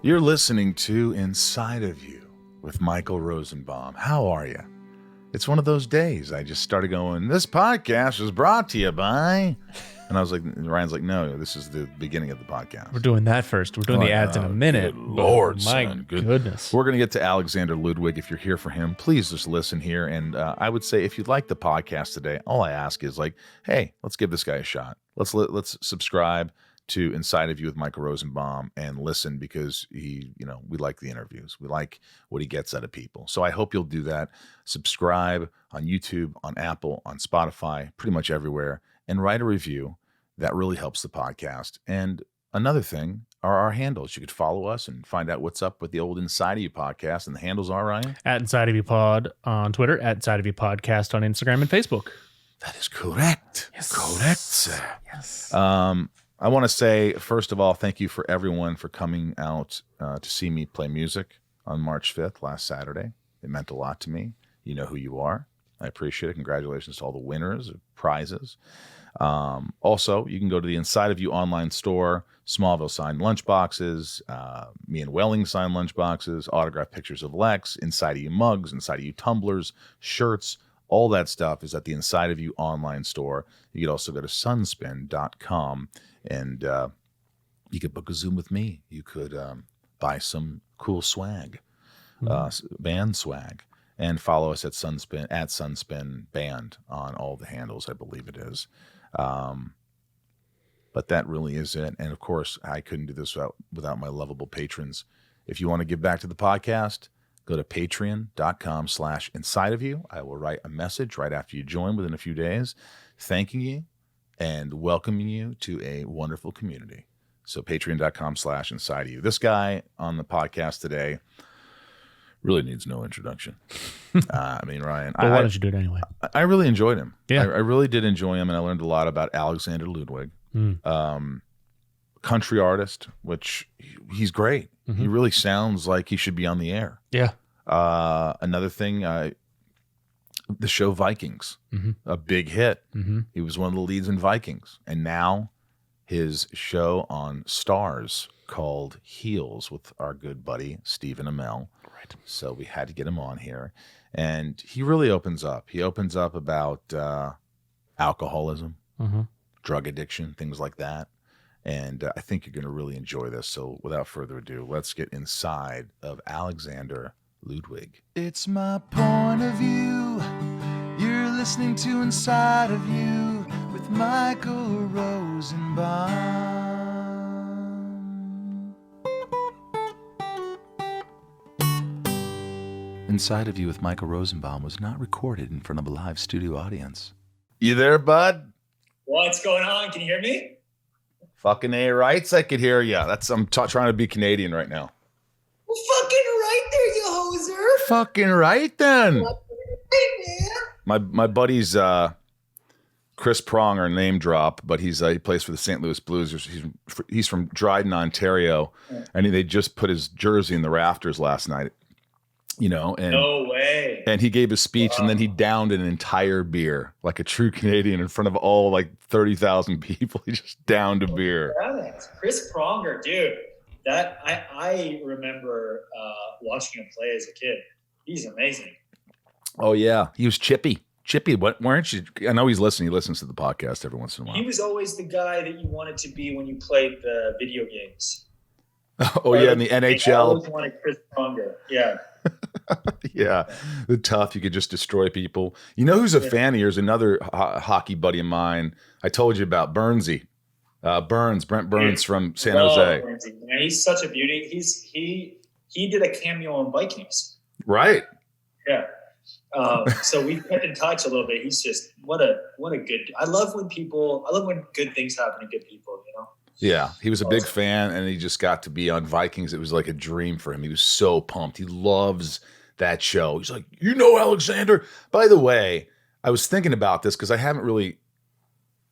You're listening to Inside of You with Michael Rosenbaum. How are you? It's one of those days. I just started going, this podcast is brought to you by... And I was like, Ryan's like, no, this is the beginning of the podcast. We're doing that first. We're doing the ads in a minute. Good Lord, my son. goodness. We're going to get to Alexander Ludwig. If you're here for him, please just listen here. And I would say if you'd like the podcast today, all I ask is like, hey, let's give this guy a shot. Let's subscribe to Inside of You with Michael Rosenbaum and listen, because we like the interviews. We like what he gets out of people. So I hope you'll do that. Subscribe on YouTube, on Apple, on Spotify, pretty much everywhere, and write a review. That really helps the podcast. And another thing are our handles. You could follow us and find out what's up with the old Inside of You podcast. And the handles are, Ryan? At Inside of You Pod on Twitter, at Inside of You Podcast on Instagram and Facebook. That is correct. Yes. Correct, sir. Yes. I want to say, first of all, thank you for everyone for coming out to see me play music on March 5th, last Saturday. It meant a lot to me. You know who you are. I appreciate it. Congratulations to all the winners of prizes. Also, you can go to the Inside of You online store. Smallville signed lunchboxes, me and Welling signed lunchboxes, autographed pictures of Lex, Inside of You mugs, Inside of You tumblers, shirts. All that stuff is at the Inside of You online store. You could also go to sunspin.com and you could book a Zoom with me. You could buy some cool swag, band swag, and follow us at Sunspin Band on all the handles, I believe it is. But that really is it. And of course, I couldn't do this without my lovable patrons. If you want to give back to the podcast, go to patreon.com/insideofyou. I will write a message right after you join within a few days, thanking you and welcoming you to a wonderful community. So patreon.com/insideofyou. This guy on the podcast today really needs no introduction. Ryan. But why don't you do it anyway? I really enjoyed him. Yeah. I really did enjoy him, and I learned a lot about Alexander Ludwig. Country artist, which he's great. Mm-hmm. He really sounds like he should be on the air. Yeah. Another thing, the show Vikings, a big hit. Mm-hmm. He was one of the leads in Vikings. And now his show on Stars called Heels with our good buddy, Stephen Amell. Right. So we had to get him on here. And he really opens up. He opens up about alcoholism, drug addiction, things like that. And I think you're going to really enjoy this. So without further ado, let's get inside of Alexander Ludwig. It's my point of view. You're listening to Inside of You with Michael Rosenbaum. Inside of You with Michael Rosenbaum was not recorded in front of a live studio audience. You there, bud? What's going on? Can you hear me? Fucking A rights, I could hear you. I'm trying to be Canadian right now. Well, fucking right there, you hoser. Fucking right then. Right, man. My buddy's Chris Pronger, name drop, but he plays for the St. Louis Blues. He's from Dryden, Ontario, and they just put his jersey in the rafters last night. And no way. And he gave a speech, and then he downed an entire beer like a true Canadian in front of all like 30,000 people. He just downed a beer. Chris Pronger, dude. That I remember watching him play as a kid. He's amazing. Oh yeah, he was chippy. Weren't you? I know he's listening. He listens to the podcast every once in a while. He was always the guy that you wanted to be when you played the video games. Oh yeah, in the NHL. I always wanted Chris Pronger. Yeah. Yeah, the tough. You could just destroy people. You know who's a fan of yours? Another hockey buddy of mine. I told you about Burnsy. Brent Burns from San Jose. Burnsy. Man, he's such a beauty. He did a cameo on Vikings. Right. Yeah. So we've kept in touch a little bit. He's just what a good. I love when good things happen to good people. Yeah, he was a big fan, and he just got to be on Vikings. It was like a dream for him. He was so pumped. He loves that show. He's like, Alexander. By the way, I was thinking about this because I haven't really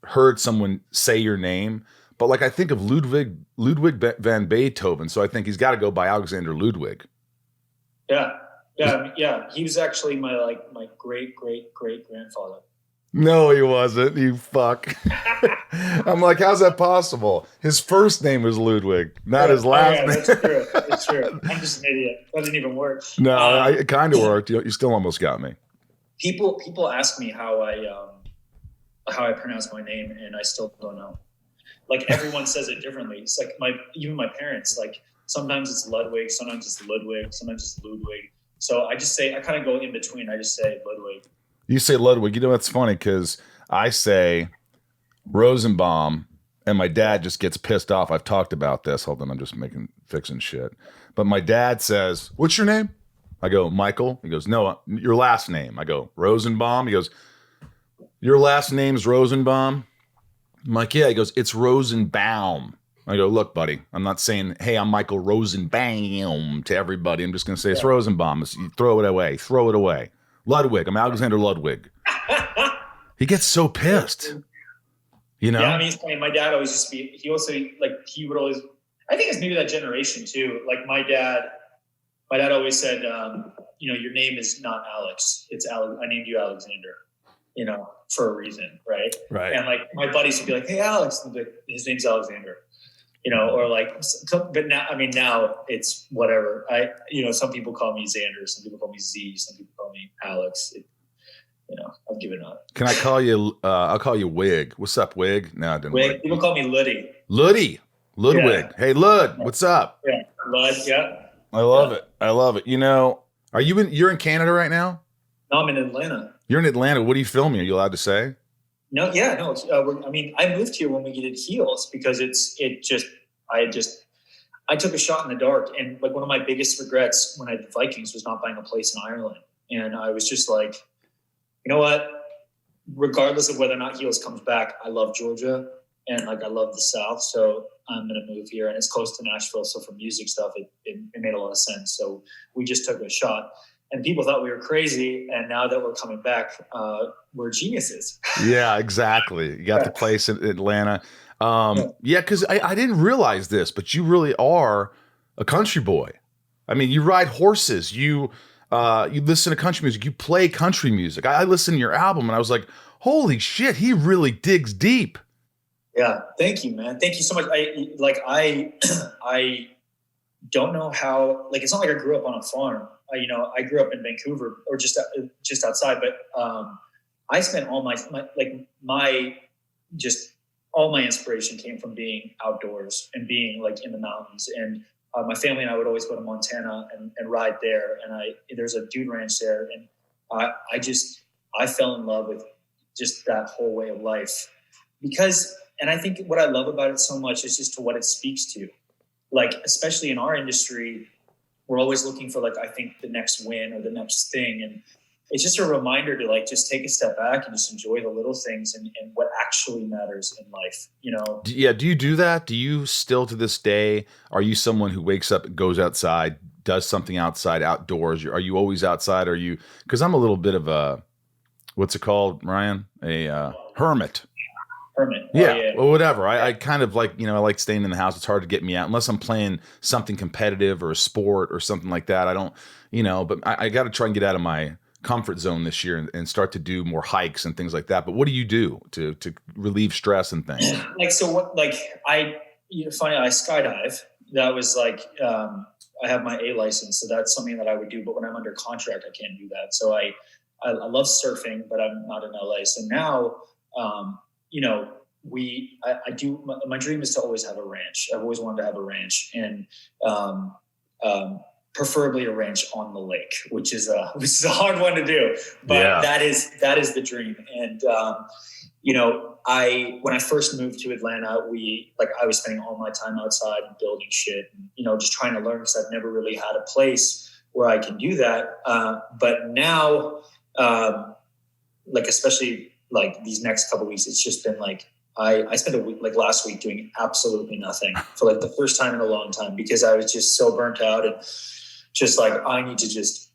heard someone say your name, but like I think of Ludwig van Beethoven, so I think he's got to go by Alexander Ludwig. Yeah. He was actually my great grandfather. No, he wasn't. You fuck. I'm like, how's that possible? His first name was Ludwig, not his last name. That's true. That's true. I'm just an idiot. That didn't even work. No, it kind of worked. You still almost got me. People ask me how I pronounce my name, and I still don't know. Like everyone says it differently. It's like even my parents. Like sometimes it's Ludwig, sometimes it's Ludwig, sometimes it's Ludwig. So I kind of go in between. I just say Ludwig. You say Ludwig. You know, that's funny because I say Rosenbaum, and my dad just gets pissed off. I've talked about this. Hold on, I'm just fixing shit. But my dad says, "What's your name?" I go, "Michael." He goes, "No, your last name." I go, "Rosenbaum." He goes, "Your last name's Rosenbaum?" I'm like, "Yeah." He goes, "It's Rosenbaum." I go, "Look, buddy, I'm not saying, hey, I'm Michael Rosenbaum to everybody. I'm just going to say it's Rosenbaum. You throw it away. Throw it away. Ludwig. I'm Alexander Ludwig." He gets so pissed. You know? Yeah, I mean, it's funny. My dad always used to be, he would always, I think it's maybe that generation too. Like my dad always said, your name is not Alex. It's Alex. I named you Alexander, for a reason. Right. Right. And like my buddies would be like, "Hey, Alex," and his name's Alexander, or like, but now it's whatever. Some people call me Xander. Some people call me Z. Some people call me Alex. I've given up. Can I call you? I'll call you Wig. What's up, Wig? No, I didn't. Wig. People call me Luddy. Ludwig. Yeah. Hey, Lud. What's up? Yeah, Lud. Yeah. I love it. I love it. You're in Canada right now? No, I'm in Atlanta. You're in Atlanta. What are you filming? Are you allowed to say? No. Yeah. No. I moved here when we did Heels because I took a shot in the dark, and like one of my biggest regrets when I did Vikings was not buying a place in Ireland, and I was just like, you know what? Regardless of whether or not Heels comes back, I love Georgia and like I love the South, so I'm gonna move here, and it's close to Nashville. So for music stuff, it made a lot of sense. So we just took a shot, and people thought we were crazy. And now that we're coming back, we're geniuses. Yeah, exactly. You got the place in Atlanta. Because I didn't realize this, but you really are a country boy. I mean, you ride horses. You listen to country music. You play country music. I listened to your album, and I was like, holy shit, he really digs deep. Yeah. Thank you, man. Thank you so much. I don't know how, like, it's not like I grew up on a farm. I grew up in Vancouver or just outside, but I spent all my inspiration came from being outdoors and being like in the mountains. And my family and I would always go to Montana and ride there. And there's a dude ranch there. And I fell in love with just that whole way of life and I think what I love about it so much is just to what it speaks to. Like, especially in our industry, we're always looking for like, I think the next win or the next thing. And it's just a reminder to like, just take a step back and just enjoy the little things and what actually matters in life, Yeah. Do you do that? Do you still to this day, are you someone who wakes up and goes outside, does something outside, outdoors? Are you always outside? Because I'm a little bit of a, what's it called, Ryan? A hermit. Yeah, or whatever. I kind of like, I like staying in the house. It's hard to get me out unless I'm playing something competitive or a sport or something like that. I don't, but I got to try and get out of my comfort zone this year and start to do more hikes and things like that. But what do you do to relieve stress and things? I skydive. That was like, I have my A license, so that's something that I would do. But when I'm under contract, I can't do that. So I love surfing, but I'm not in LA. So now, I do. My dream is to always have a ranch. I've always wanted to have a ranch, and preferably a ranch on the lake, which is a hard one to do. But that is the dream. And when I first moved to Atlanta, I was spending all my time outside and building shit, and just trying to learn because I've never really had a place where I can do that. But now, especially like these next couple of weeks, it's just been like I spent a week, like last week, doing absolutely nothing for like the first time in a long time because I was just so burnt out and just like I need to just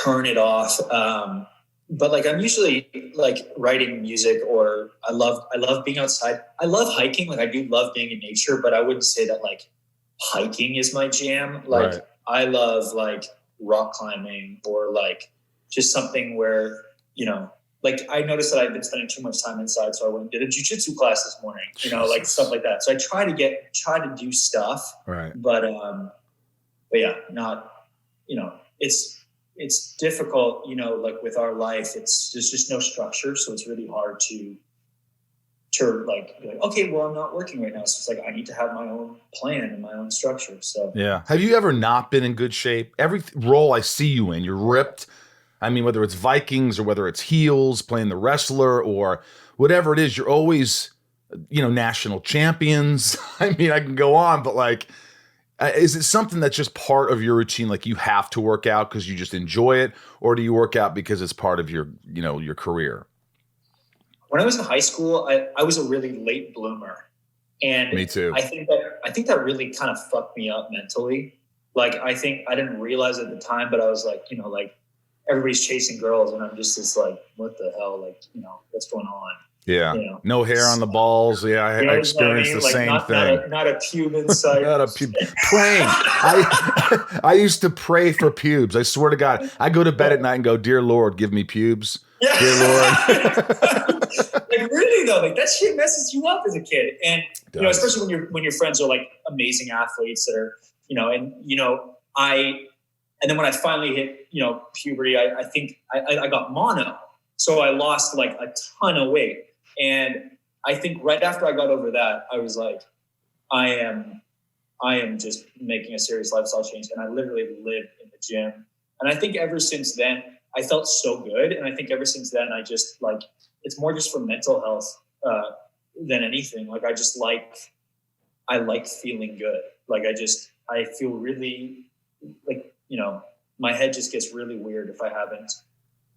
turn it off. But like I'm usually like writing music, or I love being outside. I love hiking. Like I do love being in nature, but I wouldn't say that like hiking is my jam. Like I love like rock climbing or like just something where like I noticed that I'd been spending too much time inside, so I went and did a jiu-jitsu class this morning, like stuff like that. So I try to do stuff, right. But yeah, not, it's difficult, like with our life, there's just no structure. So it's really hard to like, be like, okay, well, I'm not working right now. So it's like, I need to have my own plan and my own structure. So yeah. Have you ever not been in good shape? Every role I see you in, you're ripped. I mean, whether it's Vikings or whether it's heels, playing the wrestler or whatever it is, you're always, national champions. I mean, I can go on, but like, is it something that's just part of your routine? Like you have to work out because you just enjoy it, or do you work out because it's part of your, your career? When I was in high school, I was a really late bloomer, and me too. I think that really kind of fucked me up mentally. Like, I think I didn't realize at the time, but I was like, like everybody's chasing girls, and I'm just this like, what the hell, like, what's going on? Yeah, no hair on the balls. Yeah, I experienced the same thing. Not a pube in sight. Not a pube. Praying. I used to pray for pubes. I swear to God, I go to bed at night and go, "Dear Lord, give me pubes." Yeah. Dear Lord. Like really though, like that shit messes you up as a kid, and especially when your friends are like amazing athletes that are, and then when I finally hit, puberty, I think I got mono, so I lost like a ton of weight. And I think right after I got over that, I was like, I am just making a serious lifestyle change. And I literally lived in the gym. And I think ever since then, I felt so good. And I think ever since then, I just like, it's more just for mental health than anything. Like, I like feeling good. Like, I feel really like, my head just gets really weird if I haven't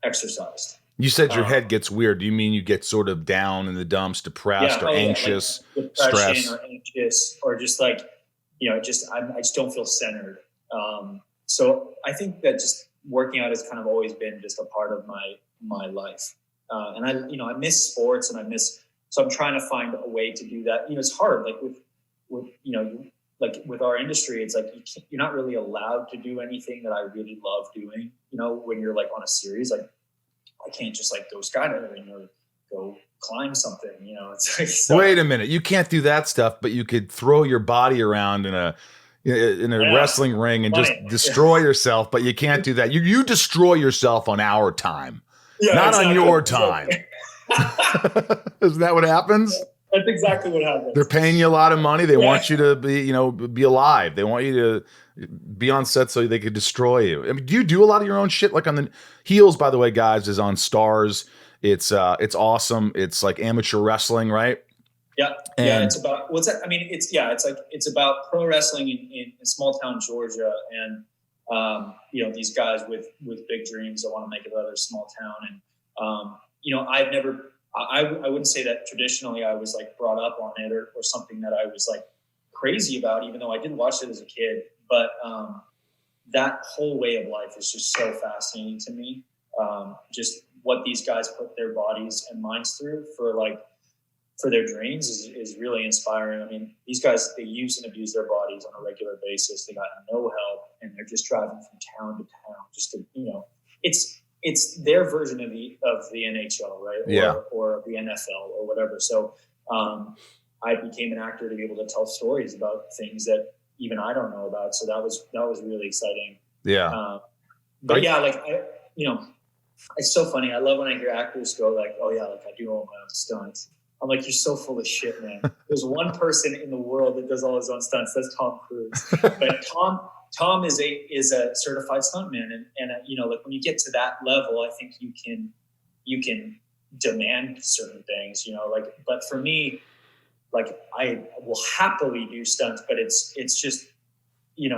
exercised. You said your head gets weird. Do you mean you get sort of down in the dumps, depressed or anxious, like stressed, or anxious, or just like, I just don't feel centered. So I think that just working out has kind of always been just a part of my life. And I miss sports, and so I'm trying to find a way to do that. It's hard, like with like with our industry, it's like you're not really allowed to do anything that I really love doing. When you're like on a series, like I can't just like go skydiving or go climb something. It's like, so. Wait a minute, you can't do that stuff, but you could throw your body around in a wrestling ring and just destroy yourself. But you can't do that. You destroy yourself on our time, not exactly. On your time. Isn't that what happens? That's exactly what happens. They're paying you a lot of money. They want you to be alive. They want you to be on set so they could destroy you. I mean, do you do a lot of your own shit? Like on the Heels, by the way, guys, is on Stars. It's awesome. It's like amateur wrestling, right? Yeah. It's about what's that? I mean, it's about pro wrestling in small town Georgia, and these guys with big dreams that want to make it out of their small town. And I've never. I wouldn't say that traditionally I was like brought up on it or something that I was like crazy about, even though I did watch it as a kid. But that whole way of life is just so fascinating to me. Just what these guys put their bodies and minds through for their dreams is really inspiring. I mean, these guys, they use and abuse their bodies on a regular basis. They got no help, and they're just driving from town to town just to, it's their version of the NHL, right? Or the NFL or whatever. So I became an actor to be able to tell stories about things that even I don't know about. So that was really exciting. Yeah. But yeah, like it's so funny. I love when I hear actors go like, "Oh yeah, like I do all my own stunts." I'm like, "You're so full of shit, man." There's one person in the world that does all his own stunts. That's Tom Cruise. But Tom is a certified stuntman, and like when you get to that level, I think you can demand certain things, but for me, like I will happily do stunts, but it's just, you're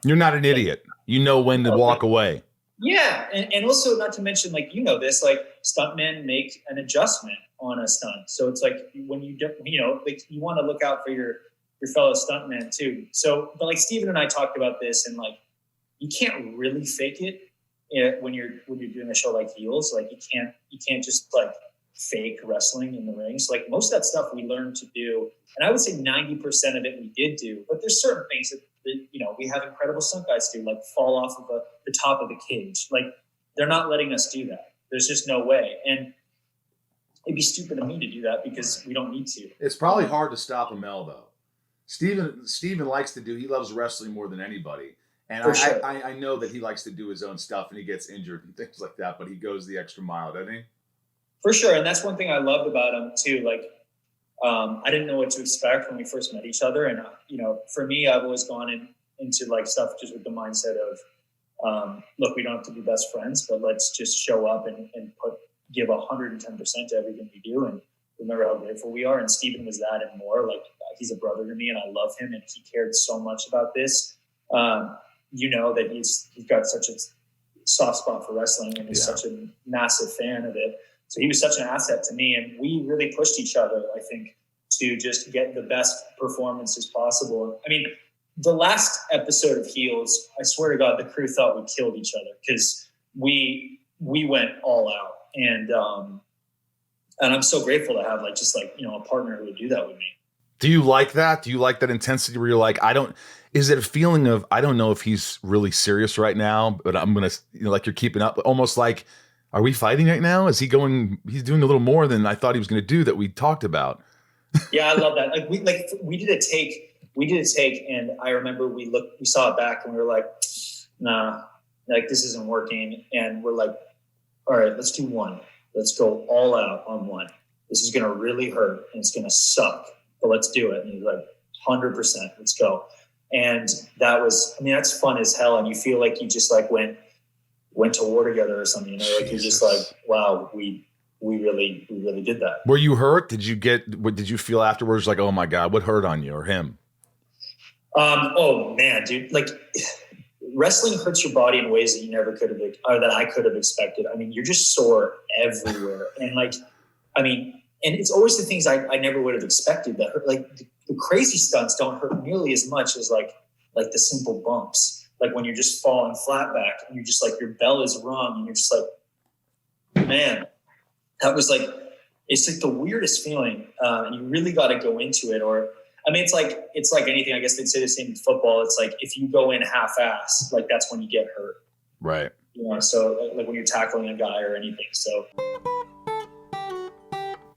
not an idiot. You know when to walk away. Yeah. And also not to mention, like, this, like stuntmen make an adjustment on a stunt. So it's like when you don't, like you want to look out for your fellow stuntman too. So, but like Stephen and I talked about this, and like, you can't really fake it when you're doing a show like Heels. Like you can't just like fake wrestling in the rings. Like most of that stuff we learned to do. And I would say 90% of it we did do, but there's certain things that we have incredible stunt guys do, like fall off of the top of the cage. Like they're not letting us do that. There's just no way. And it'd be stupid of me to do that because we don't need to. It's probably hard to stop Amell, though. Stephen likes to he loves wrestling more than anybody. And I know that he likes to do his own stuff and he gets injured and things like that, but he goes the extra mile, doesn't he? For sure. And that's one thing I loved about him too. Like, I didn't know what to expect when we first met each other. And, for me, I've always gone into like stuff just with the mindset of, look, we don't have to be best friends, but let's just show up and give 110% to everything we do. And remember how grateful we are. And Stephen was that and more. Like, he's a brother to me and I love him. And he cared so much about this. That he's got such a soft spot for wrestling and is such a massive fan of it. So he was such an asset to me, and we really pushed each other, I think, to just get the best performances possible. I mean, the last episode of Heels, I swear to God, the crew thought we killed each other because we went all out, and I'm so grateful to have a partner who would do that with me. Do you like that? Do you like that intensity where you're like, is it a feeling of, I don't know if he's really serious right now, but I'm going to, like you're keeping up, almost like, are we fighting right now? He's doing a little more than I thought he was going to do that we talked about. Yeah, I love that. We did a take and I remember we saw it back and we were like, nah, like this isn't working. And we're like, all right, let's do one. Let's go all out on one. This is going to really hurt and it's going to suck, but let's do it. And he's like, 100%, let's go. And that's fun as hell. And you feel like you just like went to war together or something, like you're just like, wow, we really did that. Were you hurt? Did you feel afterwards like, oh my God, what hurt on you or him? Oh man, dude, like wrestling hurts your body in ways that you never could have, or that I could have expected. I mean, you're just sore everywhere. And and it's always the things I never would have expected that hurt. Like the crazy stunts don't hurt nearly as much as like the simple bumps. Like when you're just falling flat back and you're just like, your bell is rung and you're just like, man, that was like, it's like the weirdest feeling. And you really got to go into it. Or, it's like anything. I guess they'd say the same in football. It's like, if you go in half-ass, like that's when you get hurt. Right. So like when you're tackling a guy or anything. So.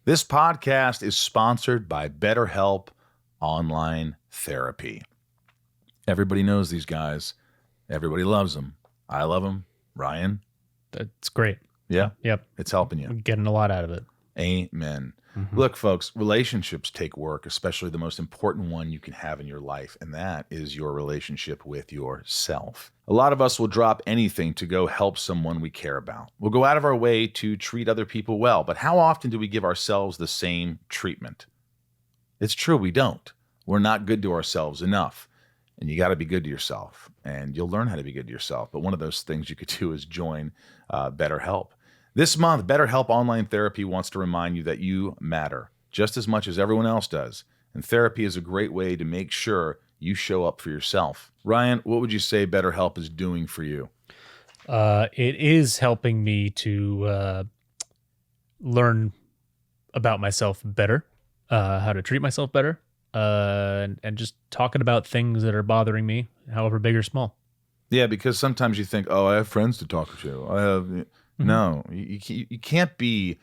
This podcast is sponsored by BetterHelp Online Therapy. Everybody knows these guys. Everybody loves them. I love them. Ryan? That's great. Yeah? Yep. It's helping you. I'm getting a lot out of it. Amen. Mm-hmm. Look, folks, relationships take work, especially the most important one you can have in your life, and that is your relationship with yourself. A lot of us will drop anything to go help someone we care about. We'll go out of our way to treat other people well, but how often do we give ourselves the same treatment? It's true, we don't. We're not good to ourselves enough. And you got to be good to yourself, and you'll learn how to be good to yourself. But one of those things you could do is join BetterHelp. This month, BetterHelp Online Therapy wants to remind you that you matter just as much as everyone else does. And therapy is a great way to make sure you show up for yourself. Ryan, what would you say BetterHelp is doing for you? It is helping me to learn about myself better, how to treat myself better. And just talking about things that are bothering me, however big or small. Yeah, because sometimes you think, oh, I have friends to talk to. I have no, you can't be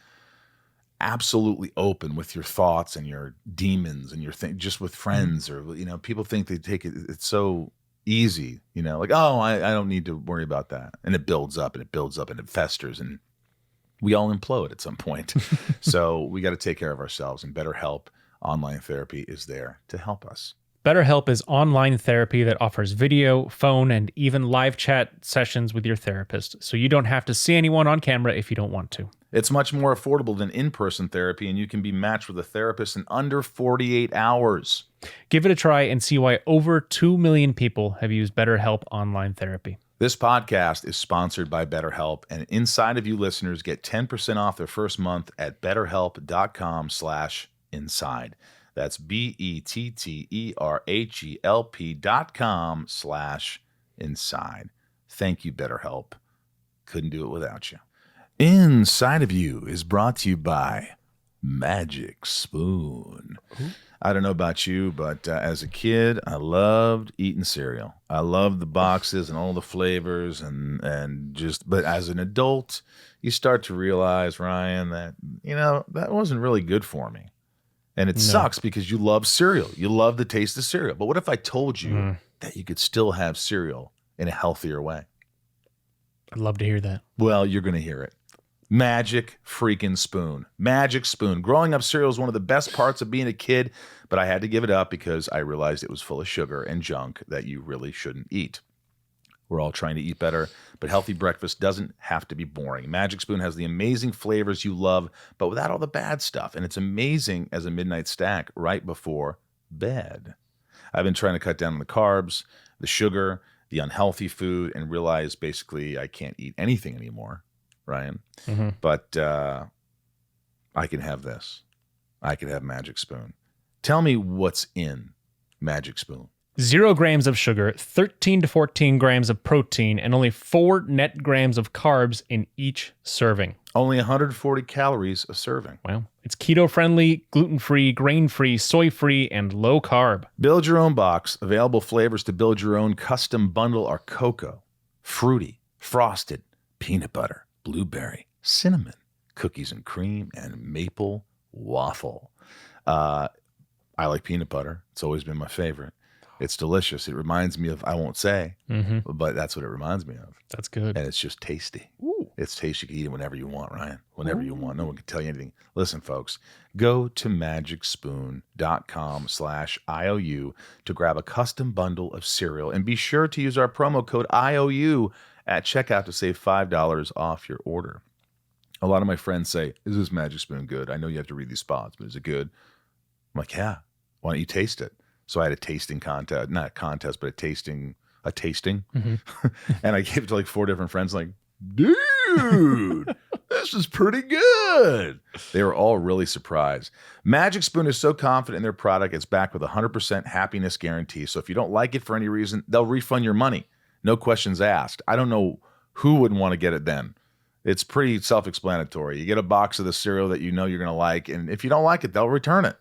absolutely open with your thoughts and your demons and your just with friends or people think they take it's so easy, like, oh, I don't need to worry about that, and it builds up and it builds up and it festers and we all implode at some point. So we got to take care of ourselves, and BetterHelp Online Therapy is there to help us. BetterHelp is online therapy that offers video, phone, and even live chat sessions with your therapist, so you don't have to see anyone on camera if you don't want to. It's much more affordable than in-person therapy, and you can be matched with a therapist in under 48 hours. Give it a try and see why over 2 million people have used BetterHelp Online Therapy. This podcast is sponsored by BetterHelp, and inside of you listeners get 10% off their first month at betterhelp.com/inside. That's BetterHelp.com/inside. Thank you, BetterHelp. Couldn't do it without you. Inside of You is brought to you by Magic Spoon. I don't know about you, but as a kid, I loved eating cereal. I loved the boxes and all the flavors and just, but as an adult, you start to realize, Ryan, that, that wasn't really good for me. And it sucks because you love cereal. You love the taste of cereal. But what if I told you that you could still have cereal in a healthier way? I'd love to hear that. Well, you're going to hear it. Magic freaking Spoon. Magic Spoon. Growing up, cereal is one of the best parts of being a kid, but I had to give it up because I realized it was full of sugar and junk that you really shouldn't eat. We're all trying to eat better, but healthy breakfast doesn't have to be boring. Magic Spoon has the amazing flavors you love, but without all the bad stuff, and it's amazing as a midnight snack right before bed. I've been trying to cut down on the carbs, the sugar, the unhealthy food, and realize basically I can't eat anything anymore. Ryan, but I can have this. I can have Magic Spoon. Tell me what's in Magic Spoon. 0 grams of sugar, 13 to 14 grams of protein, and only 4 net grams of carbs in each serving. Only 140 calories a serving. Wow. It's keto-friendly, gluten-free, grain-free, soy-free, and low-carb. Build your own box. Available flavors to build your own custom bundle are cocoa, fruity, frosted, peanut butter, blueberry, cinnamon, cookies and cream, and maple waffle. I like peanut butter. It's always been my favorite. It's delicious. It reminds me of, I won't say, but that's what it reminds me of. That's good. And it's just tasty. Ooh. It's tasty. You can eat it whenever you want, Ryan. Whenever you want. No one can tell you anything. Listen, folks, go to magicspoon.com/IOU to grab a custom bundle of cereal, and be sure to use our promo code IOU at checkout to save $5 off your order. A lot of my friends say, is this Magic Spoon good? I know you have to read these spots, but is it good? I'm like, yeah. Why don't you taste it? So I had a tasting contest, not a contest, but a tasting. And I gave it to like 4 different friends, like, dude, this is pretty good. They were all really surprised. Magic Spoon is so confident in their product, it's backed with a 100% happiness guarantee. So if you don't like it for any reason, they'll refund your money. No questions asked. I don't know who wouldn't want to get it then. It's pretty self-explanatory. You get a box of the cereal that you know you're going to like, and if you don't like it, they'll return it.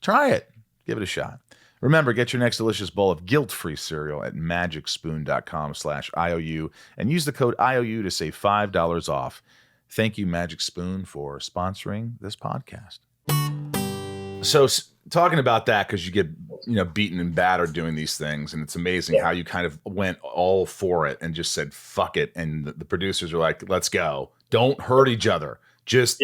Try it. Give it a shot. Remember, get your next delicious bowl of guilt-free cereal at magicspoon.com/IOU and use the code IOU to save $5 off. Thank you, Magic Spoon, for sponsoring this podcast. So talking about that, because you get beaten and battered doing these things, and it's amazing how you kind of went all for it and just said fuck it, and the producers are like, let's go, don't hurt each other, just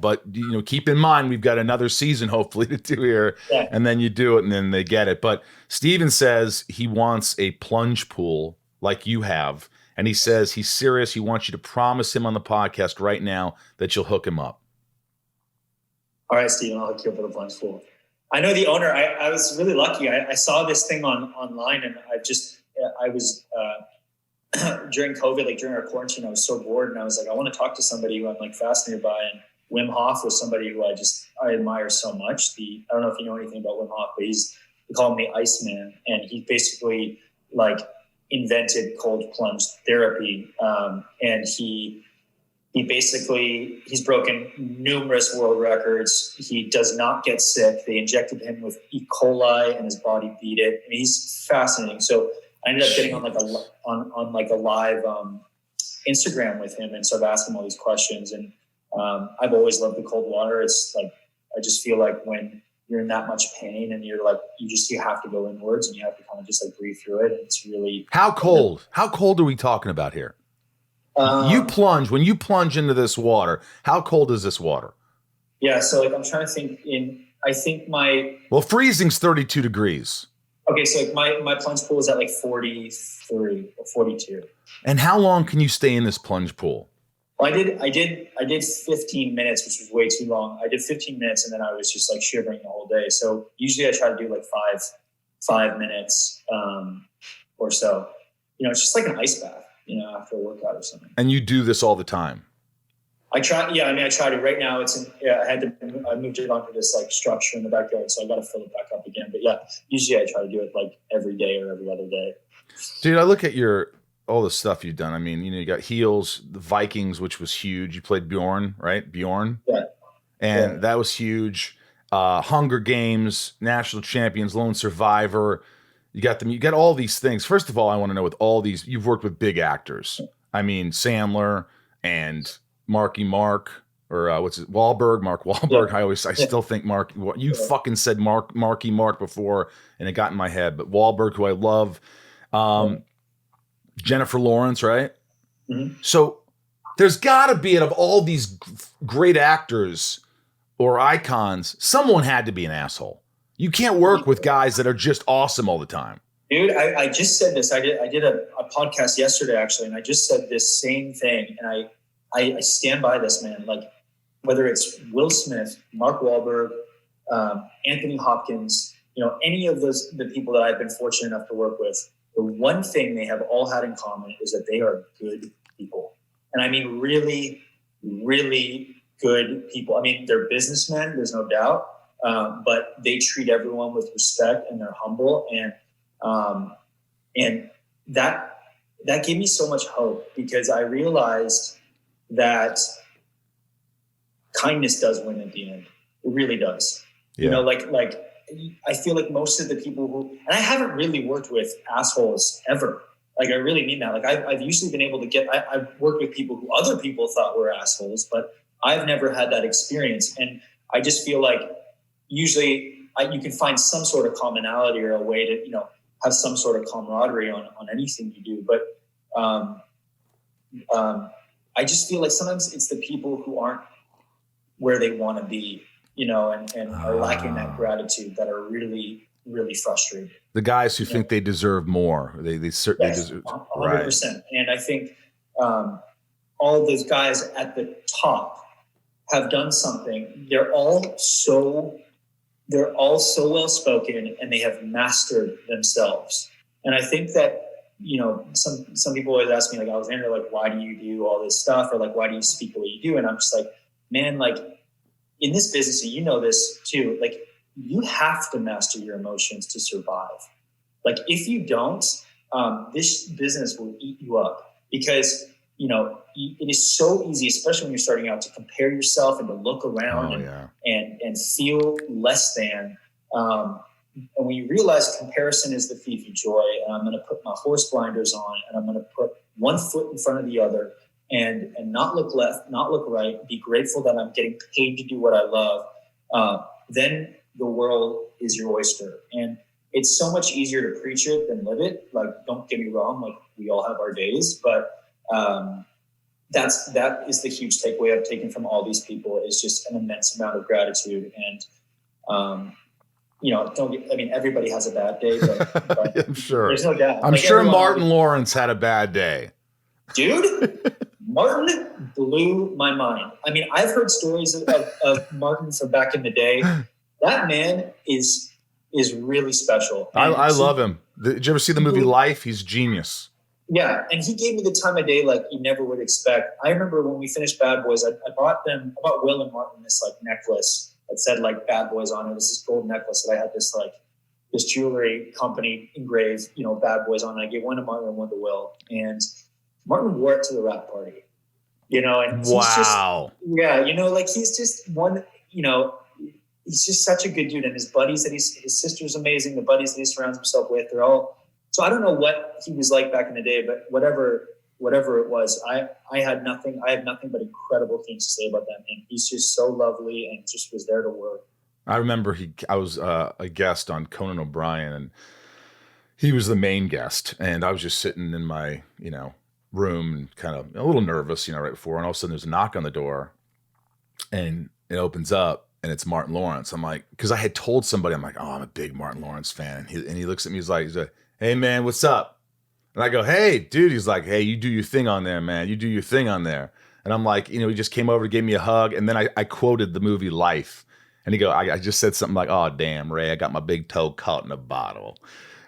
but keep in mind we've got another season hopefully to do here, and then you do it and then they get it. But Stephen says he wants a plunge pool like you have, and he says he's serious. He wants you to promise him on the podcast right now that you'll hook him up. All right, Stephen, I'll hook you up with a plunge pool. I know the owner. I was really lucky. I saw this thing online, and I was during COVID, like during our quarantine, I was so bored, and I was like, I want to talk to somebody who I'm like fascinated by. And Wim Hof was somebody who I admire so much. I don't know if you know anything about Wim Hof, but we call him the Iceman, and he basically like invented cold plunge therapy, and he's broken numerous world records. He does not get sick. They injected him with E. coli and his body beat it. I mean, he's fascinating. So I ended up getting on a live Instagram with him and started asking him all these questions. And I've always loved the cold water. It's like, I just feel like when you're in that much pain and you're like, you have to go inwards and you have to kind of just like breathe through it. And it's really, how cold are we talking about here? When you plunge into this water, how cold is this water? Yeah. So like, I'm trying to think freezing's 32 degrees. Okay. So like my plunge pool is at like 43 or 42. And how long can you stay in this plunge pool? Well, I did 15 minutes, which was way too long. I did 15 minutes and then I was just like shivering the whole day. So usually I try to do like five minutes or so. It's just like an ice bath, after a workout or something. And you do this all the time? I try. Yeah, I tried it. Right now, I moved it onto this like structure in the backyard, so I got to fill it back up again. But yeah, usually I try to do it like every day or every other day. Dude, I look at all the stuff you've done. I mean, you got Heels, the Vikings, which was huge. You played Bjorn, right? Bjorn. Yeah. And that was huge. Hunger Games, National Champions, Lone Survivor. You got them. You got all these things. First of all, I want to know with all these, you've worked with big actors. I mean, Sandler and Marky Mark, or what's it, Wahlberg, Mark Wahlberg. Yeah. I still think Mark. You fucking said Marky Mark before, and it got in my head. But Wahlberg, who I love, Jennifer Lawrence, right? Mm-hmm. So there's got to be, out of all these great actors or icons, someone had to be an asshole. You can't work with guys that are just awesome all the time. Dude, I just said this. I did a podcast yesterday, actually, and I just said this same thing. And I stand by this, man. Like, whether it's Will Smith, Mark Wahlberg, Anthony Hopkins, any of the people that I've been fortunate enough to work with, the one thing they have all had in common is that they are good people. And I mean, really, really good people. I mean, they're businessmen, there's no doubt, but they treat everyone with respect and they're humble. And that gave me so much hope, because I realized that kindness does win at the end. It really does. Yeah. Like I feel like most of the people who, and I haven't really worked with assholes ever. Like, I really mean that. Like, I've usually been able to I've worked with people who other people thought were assholes, but I've never had that experience. And I just feel like usually you can find some sort of commonality or a way to, have some sort of camaraderie on anything you do. But I just feel like sometimes it's the people who aren't where they want to be, and are lacking that gratitude, that are really, really frustrated. The guys who think they deserve more, they certainly deserve. 100%. Right. And I think all those guys at the top have done something. They're all so well spoken, and they have mastered themselves. And I think that, some people always ask me, like, Alexander, like, why do you do all this stuff? Or like, why do you speak the way you do? And I'm just like, man, like, in this business, and this too, like, you have to master your emotions to survive. Like, if you don't, this business will eat you up, because, it is so easy, especially when you're starting out, to compare yourself and to look around and feel less than. And when you realize comparison is the thief of joy, and I'm going to put my horse blinders on, and I'm going to put one foot in front of the other, and not look left, not look right, be grateful that I'm getting paid to do what I love, then the world is your oyster. And it's so much easier to preach it than live it. Like, don't get me wrong, like, we all have our days, but that is the huge takeaway I've taken from all these people, is just an immense amount of gratitude. And everybody has a bad day, but I'm sure. There's no doubt. I'm sure Martin Lawrence had a bad day. Dude, Martin blew my mind. I mean, I've heard stories of Martin from back in the day. That man is really special. I love him. Did you ever see the movie Life? He's genius. Yeah, and he gave me the time of day like you never would expect. I remember when we finished Bad Boys, I bought Will and Martin this like necklace that said like Bad Boys on it. It was this gold necklace that I had this jewelry company engrave, Bad Boys on it. I gave one to Martin and one to Will. And Martin wore it to the rap party, and wow. He's just one, he's just such a good dude. And his buddies his sister's amazing. The buddies that he surrounds himself with, they're all, so I don't know what he was like back in the day, but whatever it was, I have nothing but incredible things to say about that man. He's just so lovely and just was there to work. I remember I was a guest on Conan O'Brien, and he was the main guest, and I was just sitting in my, room and kind of a little nervous, right before, and all of a sudden there's a knock on the door, and it opens up, and it's Martin Lawrence. I'm like, because I had told somebody, I'm like, oh, I'm a big Martin Lawrence fan, and he looks at me, he's like, hey man, what's up? And I go, hey dude. He's like, hey, you do your thing on there, man. You do your thing on there. And I'm like, he just came over to give me a hug, and then I quoted the movie Life, and he go, I just said something like, oh damn, Ray, I got my big toe caught in a bottle.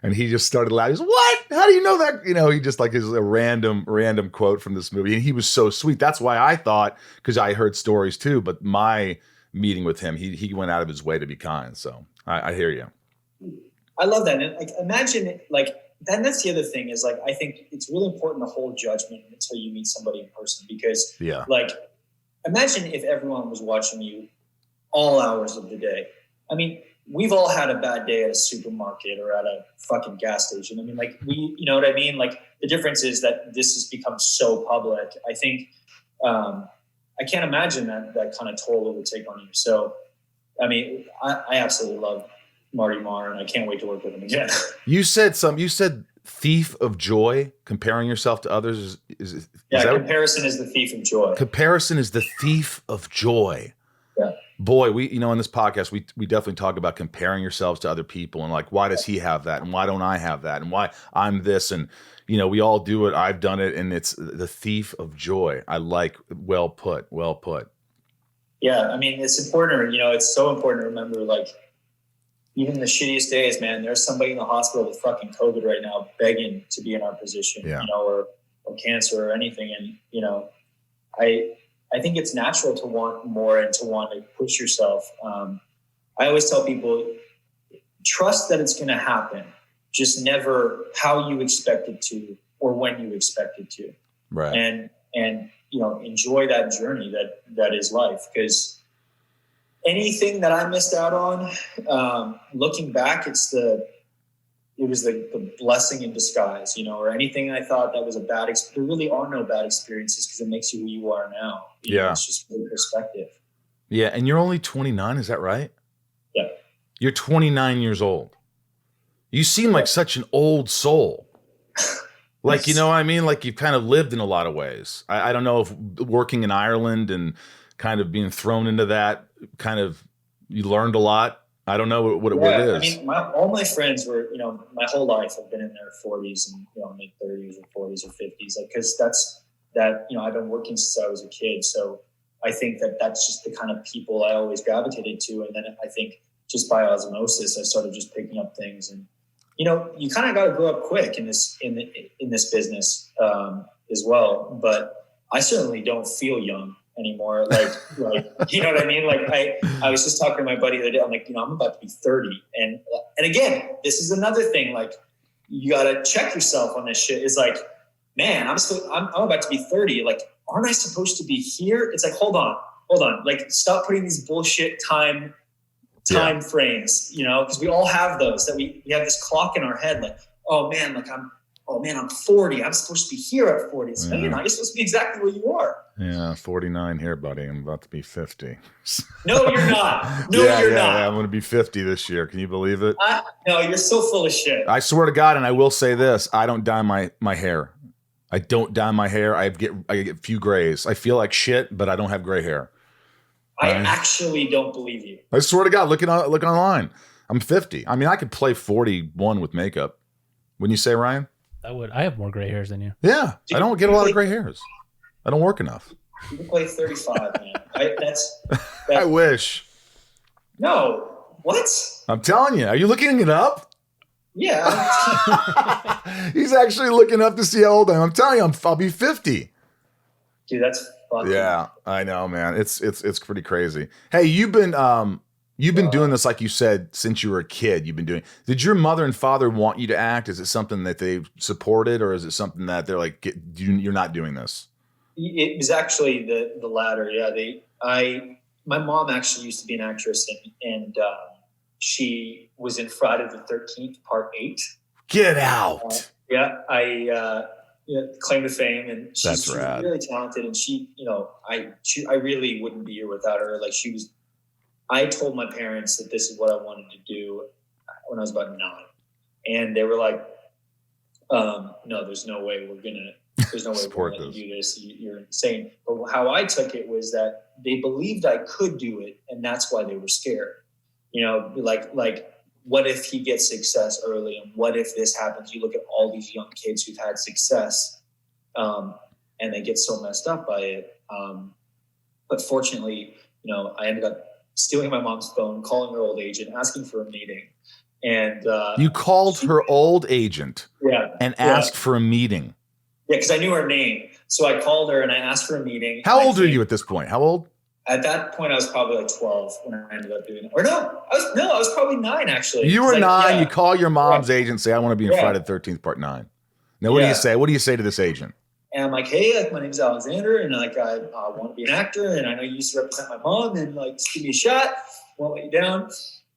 And he just started laughing. He's, what? How do you know that? He just like is a random quote from this movie. And he was so sweet. That's why I thought, because I heard stories too, but my meeting with him, he went out of his way to be kind. So I hear you. I love that. And like, imagine that's the other thing is like, I think it's really important to hold judgment until you meet somebody in person, because like, imagine if everyone was watching you all hours of the day. I mean, we've all had a bad day at a supermarket or at a fucking gas station. I mean, like you know what I mean? Like the difference is that this has become so public. I think, I can't imagine that kind of toll it would take on you. So, I mean, I absolutely love Marty Marr, and I can't wait to work with him again. You said thief of joy, comparing yourself to others. Comparison is the thief of joy. Comparison is the thief of joy. Yeah. Boy, we, in this podcast, we definitely talk about comparing yourselves to other people and like, why does he have that? And why don't I have that? And why I'm this? And, we all do it. I've done it. And it's the thief of joy. I like, well put. Yeah. I mean, it's important, it's so important to remember, like, even the shittiest days, man, there's somebody in the hospital with fucking COVID right now begging to be in our position, or cancer or anything. And, I think it's natural to want more and to want to push yourself. I always tell people, trust that it's going to happen, just never how you expect it to or when you expect it to. Right. And enjoy that journey that is life. Because anything that I missed out on, looking back, it was the blessing in disguise, or anything I thought that was a bad experience. There really are no bad experiences because it makes you who you are now. It's just good perspective. Yeah. And you're only 29. Is that right? Yeah. You're 29 years old. You seem like such an old soul. Like, you know what I mean? Like you've kind of lived in a lot of ways. I don't know if working in Ireland and kind of being thrown into that you learned a lot. I don't know what it is. I mean, all my friends were, my whole life I've been in their 40s and, mid 30s or 40s or 50s, like, cause I've been working since I was a kid. So I think that's just the kind of people I always gravitated to. And then I think just by osmosis, I started just picking up things. And, you kind of got to grow up quick in this business as well. But I certainly don't feel young anymore. Like, you know what I mean? Like I was just talking to my buddy the other day. I'm like, I'm about to be 30. And again, this is another thing. Like you got to check yourself on this shit. It's like, man, I'm about to be 30. Like, aren't I supposed to be here? It's like, hold on. Like stop putting these bullshit time frames, because we all have those that we have this clock in our head. Like, I'm 40. I'm supposed to be here at 40. So, no, you're not. You're supposed to be exactly where you are. Yeah, 49 here, buddy. I'm about to be 50. No, you're not. No, you're not. Yeah, I'm going to be 50 this year. Can you believe it? No, you're so full of shit. I swear to God, and I will say this: I don't dye my hair. I don't dye my hair. I get a few grays. I feel like shit, but I don't have gray hair. I actually don't believe you. I swear to God, look online. I'm 50. I mean, I could play 41 with makeup. Wouldn't you say, Ryan? I have more gray hairs than you. Yeah, I don't get a lot of gray hairs. I don't work enough. You can play 35, man. That's I wish. No. What? I'm telling you. Are you looking it up? Yeah. He's actually looking up to see how old I am. I'm telling you, I'll be 50. Dude, that's fucking... Yeah, I know, man. It's pretty crazy. Hey, you've been doing this, like you said, since you were a kid. You've been doing. Did your mother and father want you to act? Is it something that they supported, or is it something that they're like, you're not doing this? It was actually the latter. Yeah, my mom actually used to be an actress, and she was in Friday the 13th, Part 8. Get out! Claim to fame, and she's really talented. And she, I really wouldn't be here without her. Like she was. I told my parents that this is what I wanted to do when I was about 9, and they were like, "No, there's no way we're gonna do this. You're insane." But how I took it was that they believed I could do it, and that's why they were scared. Like what if he gets success early, and what if this happens? You look at all these young kids who've had success, and they get so messed up by it. But fortunately, I ended up stealing my mom's phone, calling her old agent, asking for a meeting. And you called her old agent and asked for a meeting. Yeah, because I knew her name. So I called her and I asked for a meeting. How old are you at this point? How old? At that point, I was probably like 12 when I ended up doing it. Or I was probably 9 actually. You were 9. Yeah. You call your mom's agent, say, "I want to be in Friday the 13th, Part 9." Now, what do you say? What do you say to this agent? And I'm like, "Hey, my name's Alexander, and I want to be an actor, and I know you used to represent my mom, and just give me a shot. Won't let you down."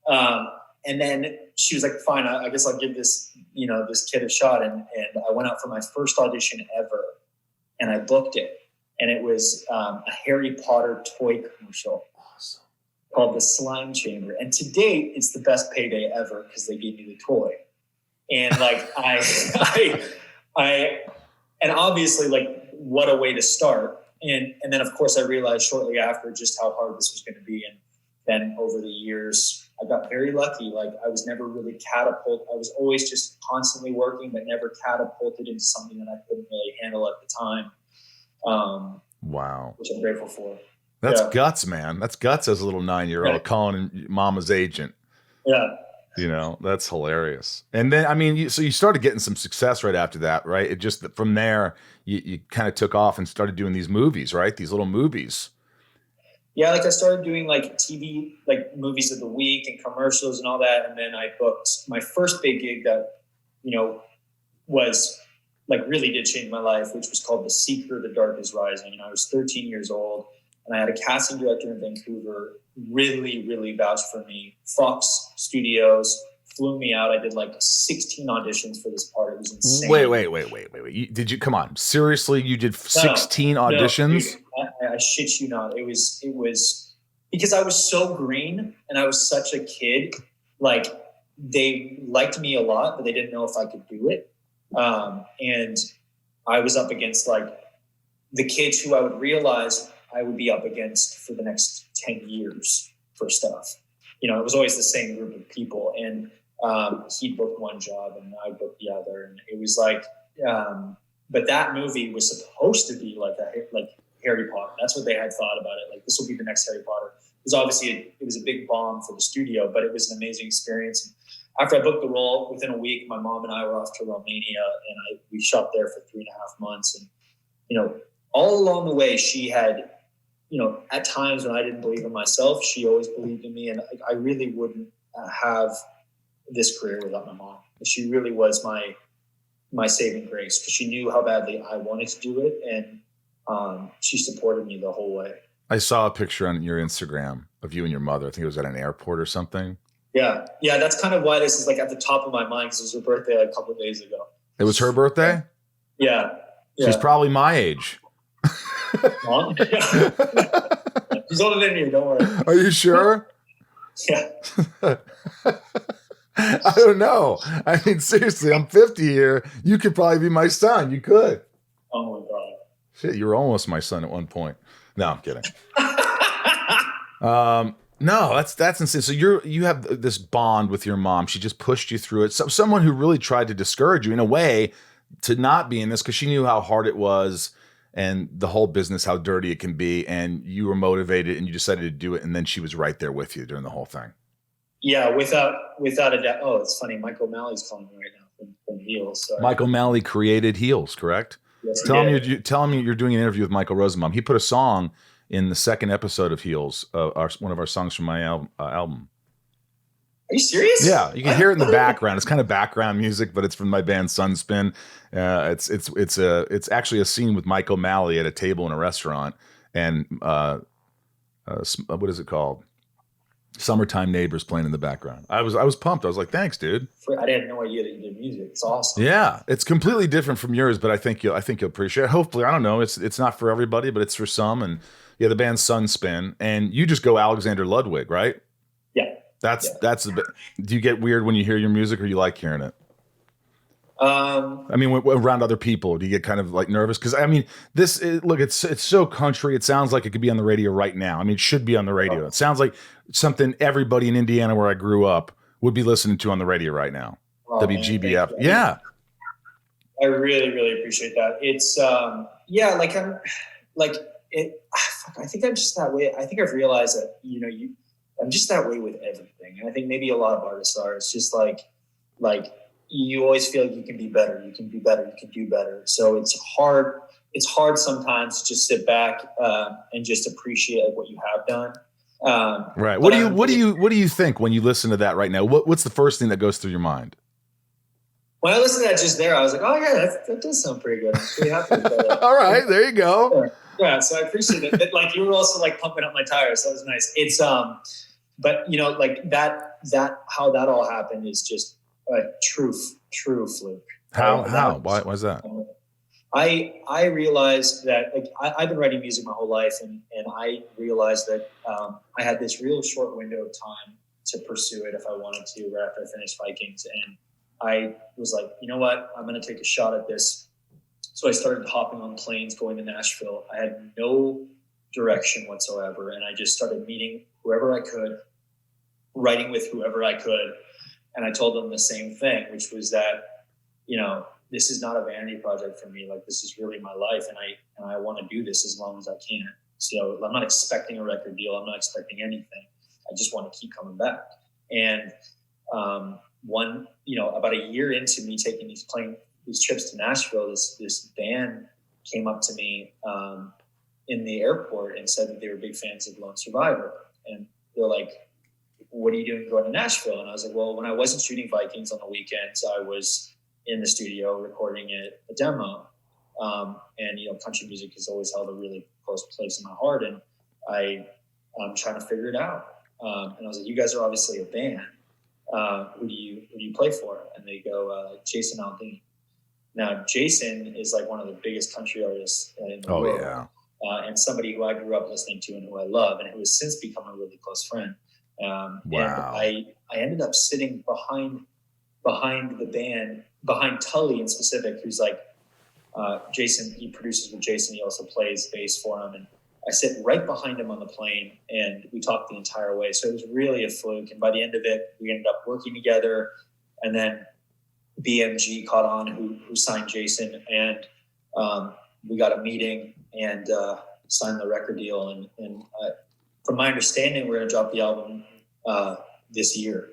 And then she was like, fine, I guess I'll give this, this kid a shot. And I went out for my first audition ever, and I booked it. And it was a Harry Potter toy commercial. Awesome. Called The Slime Chamber. And to date, it's the best payday ever because they gave me the toy. And like, and obviously, like, what a way to start. And then, of course, I realized shortly after just how hard this was going to be. And then over the years, I got very lucky. Like, I was never really catapulted. I was always just constantly working, but never catapulted into something that I couldn't really handle at the time. Wow. Which I'm grateful for. That's guts, man. That's guts as a little 9-year-old calling mama's agent. Yeah. That's hilarious. And then, I mean, so you started getting some success right after that, right? It just, from there, you kind of took off and started doing these movies, right? These little movies. Yeah, like I started doing like TV, like movies of the week and commercials and all that. And then I booked my first big gig that, was like really did change my life, which was called The Secret, The Dark is Rising. And I was 13 years old, and I had a casting director in Vancouver really, really vouched for me. Fox Studios flew me out. I did like 16 auditions for this part. It was insane. Wait. Did you, come on, seriously? You did 16 auditions? No, dude, I shit you not. It was because I was so green and I was such a kid. Like, they liked me a lot, but they didn't know if I could do it. And I was up against like the kids who I would realize I would be up against for the next 10 years for stuff. It was always the same group of people. And he booked one job and I booked the other. And it was like, but that movie was supposed to be like Harry Potter. That's what they had thought about it. Like, this will be the next Harry Potter. It was obviously, it was a big bomb for the studio, but it was an amazing experience. And after I booked the role, within a week, my mom and I were off to Romania, and we shot there for 3.5 months. And, all along the way, she had, at times when I didn't believe in myself, she always believed in me. And I really wouldn't have this career without my mom. She really was my saving grace, because she knew how badly I wanted to do it. And she supported me the whole way. I saw a picture on your Instagram of you and your mother. I think it was at an airport or something. Yeah. That's kind of why this is like at the top of my mind, because it was her birthday like a couple of days ago. It was her birthday? Yeah. She's probably my age. Mom? Yeah. She's older than you, don't worry. Are you sure? Yeah. I don't know. I mean, seriously, I'm 50 here. You could probably be my son. You could. Oh my God. Shit, you were almost my son at one point. No, I'm kidding. No, that's insane. So you have this bond with your mom. She just pushed you through it. So someone who really tried to discourage you in a way to not be in this, because she knew how hard it was and the whole business, how dirty it can be. And you were motivated and you decided to do it. And then she was right there with you during the whole thing. Yeah, without a doubt. Oh, it's funny. Mike O'Malley's calling me right now from Heels. Sorry. Mike O'Malley created Heels, correct? Yes, tell him you're doing an interview with Michael Rosenbaum. He put a song in the second episode of Heels, one of our songs from my album. Are you serious? Yeah, you can hear it in the background. It's kind of background music, but it's from my band Sunspin. It's actually a scene with Mike O'Malley at a table in a restaurant, and what is it called? Summertime Neighbors playing in the background. I was pumped. I was like, thanks, dude. I had no idea that you did music. It's awesome. Yeah, it's completely different from yours, but I think you'll appreciate it. Hopefully, I don't know. It's not for everybody, but it's for some. And yeah, the band's Sunspin, and you just go Alexander Ludwig, right? Yeah. That's the bit. Do you get weird when you hear your music, or you like hearing it? I mean, around other people, do you get kind of like nervous? Because I mean, it's so country. It sounds like it could be on the radio right now. I mean, it should be on the radio. It sounds like something everybody in Indiana, where I grew up, would be listening to on the radio right now. WGBF. Man, yeah. I really, really appreciate that. It's I think I'm just that way. I think I've realized that I'm just that way with everything, and I think maybe a lot of artists are. It's just like you always feel like you can be better. You can be better. You can do better. So it's hard. It's hard sometimes to just sit back and just appreciate what you have done. Right. What do you think when you listen to that right now? What's the first thing that goes through your mind? When I listened to that just there, I was like, oh yeah, that does sound pretty good. I'm pretty happy with that. All right, there you go. Yeah, so I appreciate it. But like you were also like pumping up my tires, so that was nice. It's but like that how that all happened is just a true fluke. How? Why was that? I realized that, like, I've been writing music my whole life, and I realized that I had this real short window of time to pursue it if I wanted to, right after I finished Vikings. And I was like, you know what, I'm going to take a shot at this. So I started hopping on planes, going to Nashville. I had no direction whatsoever, and I just started meeting whoever I could, writing with whoever I could. And I told them the same thing, which was that, you know, this is not a vanity project for me. Like, this is really my life, and I want to do this as long as I can. So I'm not expecting a record deal. I'm not expecting anything. I just want to keep coming back. And about a year into me taking these trips to Nashville, this band came up to me in the airport and said that they were big fans of Lone Survivor. And they're like, what are you doing going to Nashville? And I was like, well, when I wasn't shooting Vikings on the weekends, I was in the studio recording a demo. And, you know, country music has always held a really close place in my heart. And I'm trying to figure it out. And I was like, you guys are obviously a band. Who do you play for? And they go, Jason Aldean. Now, Jason is like one of the biggest country artists in the world. Yeah. And somebody who I grew up listening to and who I love, and who has since become a really close friend. Wow. And I ended up sitting behind the band, behind Tully in specific, who's like, Jason, he produces with Jason. He also plays bass for him. And I sit right behind him on the plane, and we talked the entire way. So it was really a fluke. And by the end of it, we ended up working together. And then BMG caught on, who signed Jason. And we got a meeting and signed the record deal. And from my understanding, we're going to drop the album this year,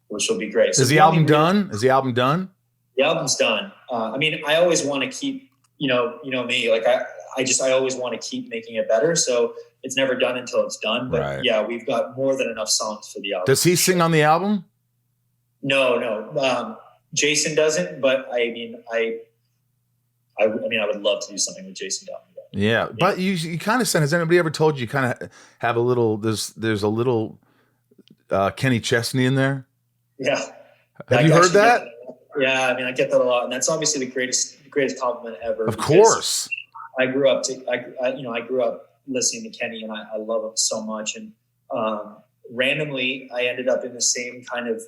which will be great. So Is the album done? Is the album done? The album's done. I mean, I always want to keep, you know me, like I always want to keep making it better. So it's never done until it's done. But right. Yeah, we've got more than enough songs for the album. Does he sing on the album? No. Jason doesn't, but I would love to do something with Jason down there. Yeah, but you kind of said, has anybody ever told you kind of have a little, there's a little Kenny Chesney in there? Yeah. Have you heard that? Yeah, I mean, I get that a lot, and that's obviously the greatest compliment ever. Of course. I grew up listening to Kenny, and I love him so much. And randomly, I ended up in the same kind of.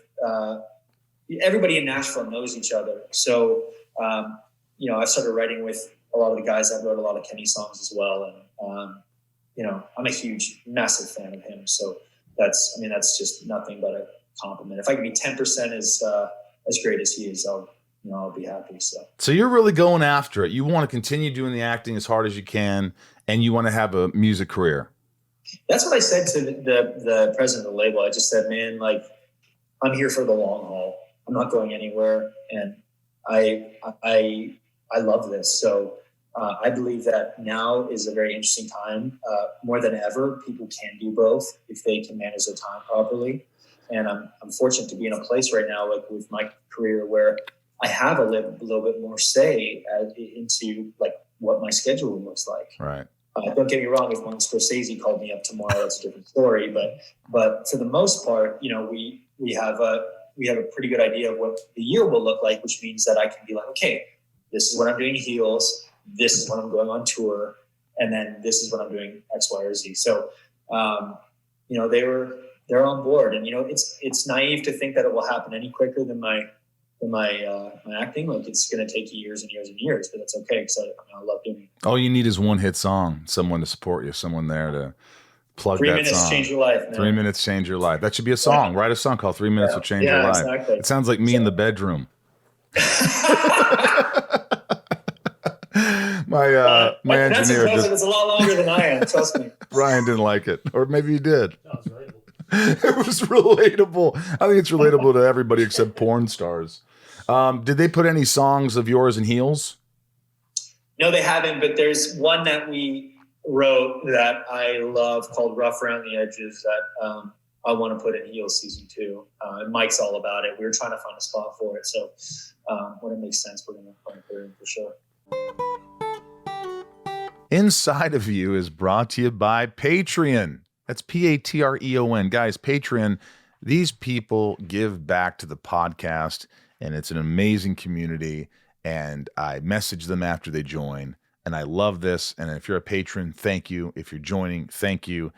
Everybody in Nashville knows each other, so I started writing with a lot of the guys that wrote a lot of Kenny songs as well, and I'm a huge, massive fan of him. So that's just nothing but a compliment. If I can be 10% as great as he is, I'll be happy. So you're really going after it. You want to continue doing the acting as hard as you can, and you want to have a music career. That's what I said to the president of the label. I just said, man, like, I'm here for the long haul. I'm not going anywhere, and I love this. So I believe that now is a very interesting time. More than ever, people can do both if they can manage their time properly. And I'm fortunate to be in a place right now, like with my career, where I have a little bit more say into like what my schedule looks like. Right. Don't get me wrong. If one Scorsese called me up tomorrow, that's a different story. But for the most part, we have a pretty good idea of what the year will look like, which means that I can be like, okay, this is when I'm doing Heels. This is when I'm going on tour. And then this is when I'm doing X, Y, or Z. So, they're on board, and it's naive to think that it will happen any quicker than my acting. Like, it's going to take years and years and years, but that's okay because I love doing it. All you need is one hit song, someone to support you, someone there to plug 3 that minutes song. change your life, man. 3 minutes change your life. That should be a song. Write a song called 3 Minutes Will Change Your Life. Exactly. It sounds like me in the bedroom. My engineer it's a lot longer than I am. Trust me. Brian didn't like it, or maybe he did. It was relatable. I think it's relatable to everybody except porn stars. Did they put any songs of yours in Heels? No, they haven't. But there's one that we wrote that I love called "Rough Around the Edges" that I want to put in Heels season 2. And Mike's all about it. We were trying to find a spot for it, so when it makes sense, we're going to put it in for sure. Inside of You is brought to you by Patreon. That's Patreon. Guys, Patreon These people give back to the podcast, and it's an amazing community. And I message them after they join, and I love this. And if you're a patron, thank you. If you're joining, thank you.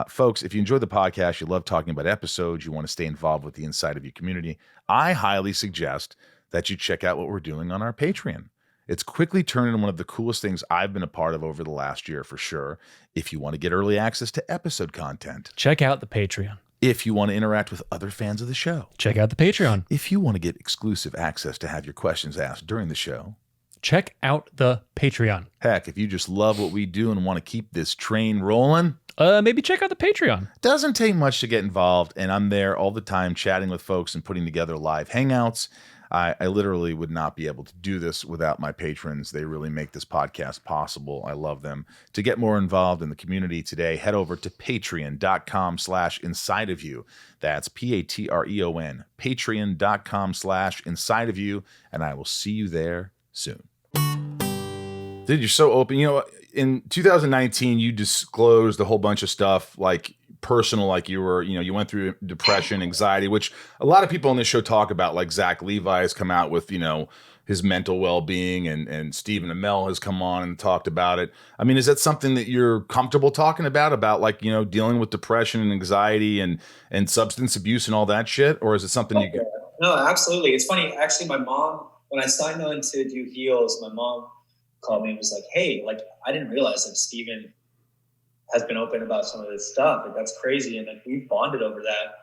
Folks, if you enjoy the podcast, you love talking about episodes, you want to stay involved with the Inside of You community, I highly suggest that you check out what we're doing on our Patreon. It's quickly turned into one of the coolest things I've been a part of over the last year, for sure. If you want to get early access to episode content, Check out the Patreon. if you want to interact with other fans of the show, Check out the Patreon. if you want to get exclusive access to have your questions asked during the show, Check out the Patreon. heck, if you just love what we do and want to keep this train rolling, Maybe check out the Patreon. doesn't take much to get involved, and I'm there all the time chatting with folks and putting together live hangouts. I literally would not be able to do this without my patrons. They really make this podcast possible. I love them. To get more involved in the community today, head over to patreon.com/insideofyou. That's Patreon, patreon.com/insideofyou, and I will see you there soon. Dude, you're so open. You know, in 2019, you disclosed a whole bunch of stuff, like personal, like you were, you went through depression, anxiety, which a lot of people on this show talk about. Like Zach Levi has come out with, his mental well-being, and Stephen Amell has come on and talked about it. I mean, is that something that you're comfortable talking about like, dealing with depression and anxiety and substance abuse and all that shit? Or is it something you get? No, absolutely. It's funny. Actually, my mom, when I signed on to do Heals, my mom called me and was like, hey, like, I didn't realize that Stephen has been open about some of this stuff. Like, that's crazy. And like, we've bonded over that,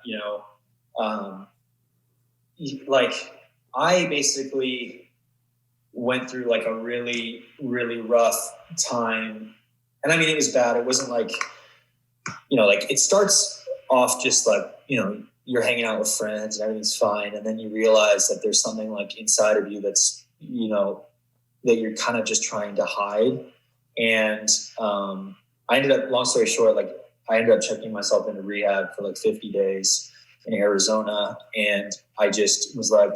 like I basically went through like a really, really rough time. And I mean, it was bad. It wasn't like, like it starts off just like, you're hanging out with friends and everything's fine. And then you realize that there's something like inside of you that's, that you're kind of just trying to hide. And I ended up, long story short, like I ended up checking myself into rehab for like 50 days in Arizona. And I just was like,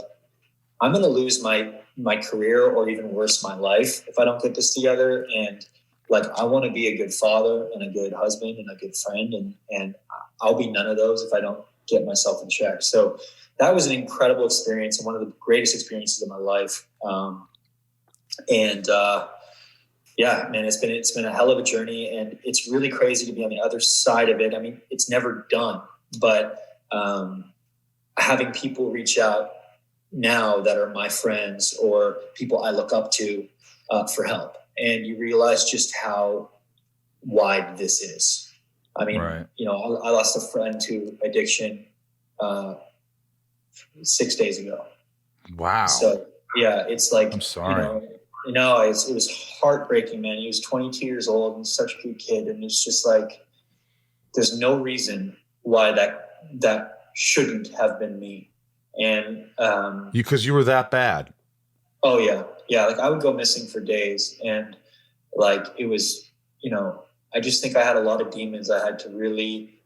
I'm going to lose my career, or even worse, my life, if I don't get this together. And like, I want to be a good father and a good husband and a good friend. And I'll be none of those if I don't get myself in check. So that was an incredible experience and one of the greatest experiences of my life. Yeah, man, it's been a hell of a journey, and it's really crazy to be on the other side of it. I mean, it's never done, but having people reach out now that are my friends or people I look up to for help, and you realize just how wide this is. I mean, Right. I lost a friend to addiction 6 days ago. Wow. So yeah, it's like, I'm sorry. It was heartbreaking, man. He was 22 years old and such a good kid. And it's just like, there's no reason why that shouldn't have been me. And, Because you were that bad. oh yeah. Yeah. Like I would go missing for days, and like, it was, I just think I had a lot of demons. I had to really,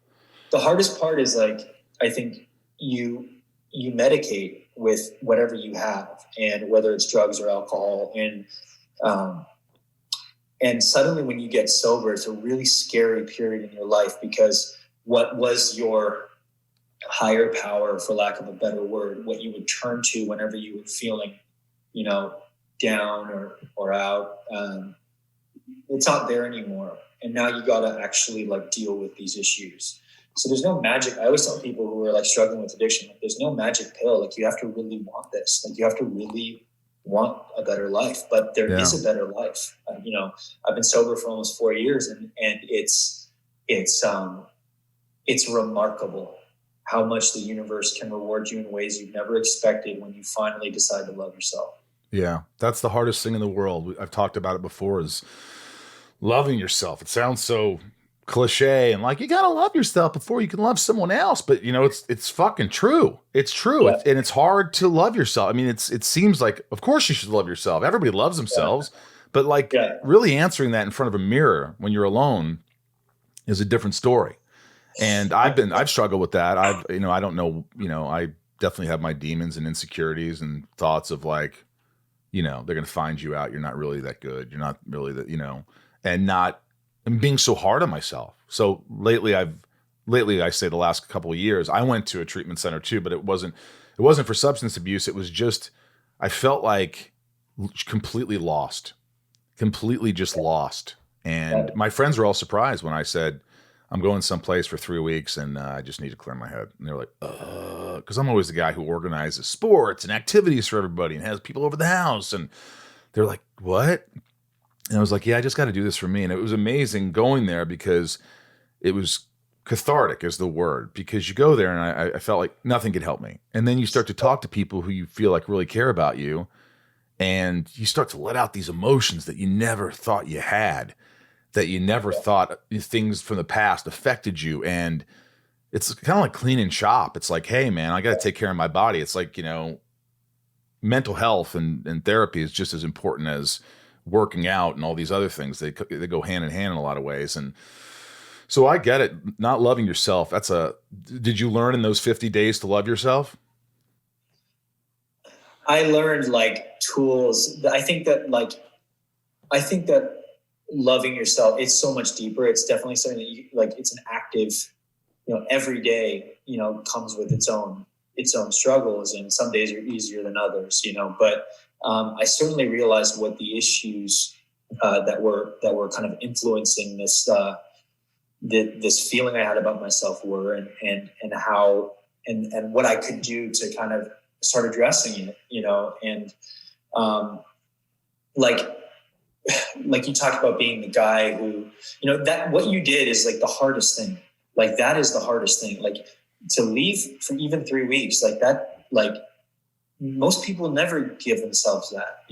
the hardest part is like, I think you medicate with whatever you have, and whether it's drugs or alcohol. And suddenly when you get sober, it's a really scary period in your life, because what was your higher power, for lack of a better word, what you would turn to whenever you were feeling, down or out, it's not there anymore. And now you got to actually like deal with these issues. So there's no magic. I always tell people who are like struggling with addiction, like, there's no magic pill. Like, you have to really want this. Like, you have to really want a better life. But there is a better life. I've been sober for almost 4 years, and it's remarkable how much the universe can reward you in ways you've never expected when you finally decide to love yourself. Yeah, that's the hardest thing in the world. I've talked about it before, is loving yourself. It sounds so cliche and like, you got to love yourself before you can love someone else. But it's fucking true. It's true. Yeah. And it's hard to love yourself. I mean, it seems like, of course you should love yourself. Everybody loves themselves, but like really answering that in front of a mirror when you're alone is a different story. And I've struggled with that. I don't know, I definitely have my demons and insecurities and thoughts of like, they're going to find you out. You're not really that good. You're not really that, and being so hard on myself. So lately I've lately, I say the last couple of years, I went to a treatment center too, but it wasn't for substance abuse. It was just, I felt like completely lost, completely just lost. And my friends were all surprised when I said, I'm going someplace for 3 weeks and I just need to clear my head. And they're like, because I'm always the guy who organizes sports and activities for everybody and has people over the house. And they're like, what? And I was like, yeah, I just got to do this for me. And it was amazing going there because it was cathartic is the word, because you go there and I felt like nothing could help me. And then you start to talk to people who you feel like really care about you. And you start to let out these emotions that you never thought you had, that you never thought things from the past affected you. And it's kind of like cleaning shop. It's like, hey, man, I got to take care of my body. It's like, mental health and therapy is just as important as working out and all these other things. They go hand in hand in a lot of ways. And so I get it. Not loving yourself. Did you learn in those 50 days to love yourself? I learned like tools. I think that loving yourself, it's so much deeper. It's definitely something that you like, it's an active, every day, comes with its own struggles, and some days are easier than others, but I certainly realized what the issues that were kind of influencing this this feeling I had about myself were, and how and what I could do to kind of start addressing it, and like you talked about being the guy who, that what you did is like the hardest thing. Like that is the hardest thing. Like to leave for even 3 weeks, like that, like most people never give themselves that,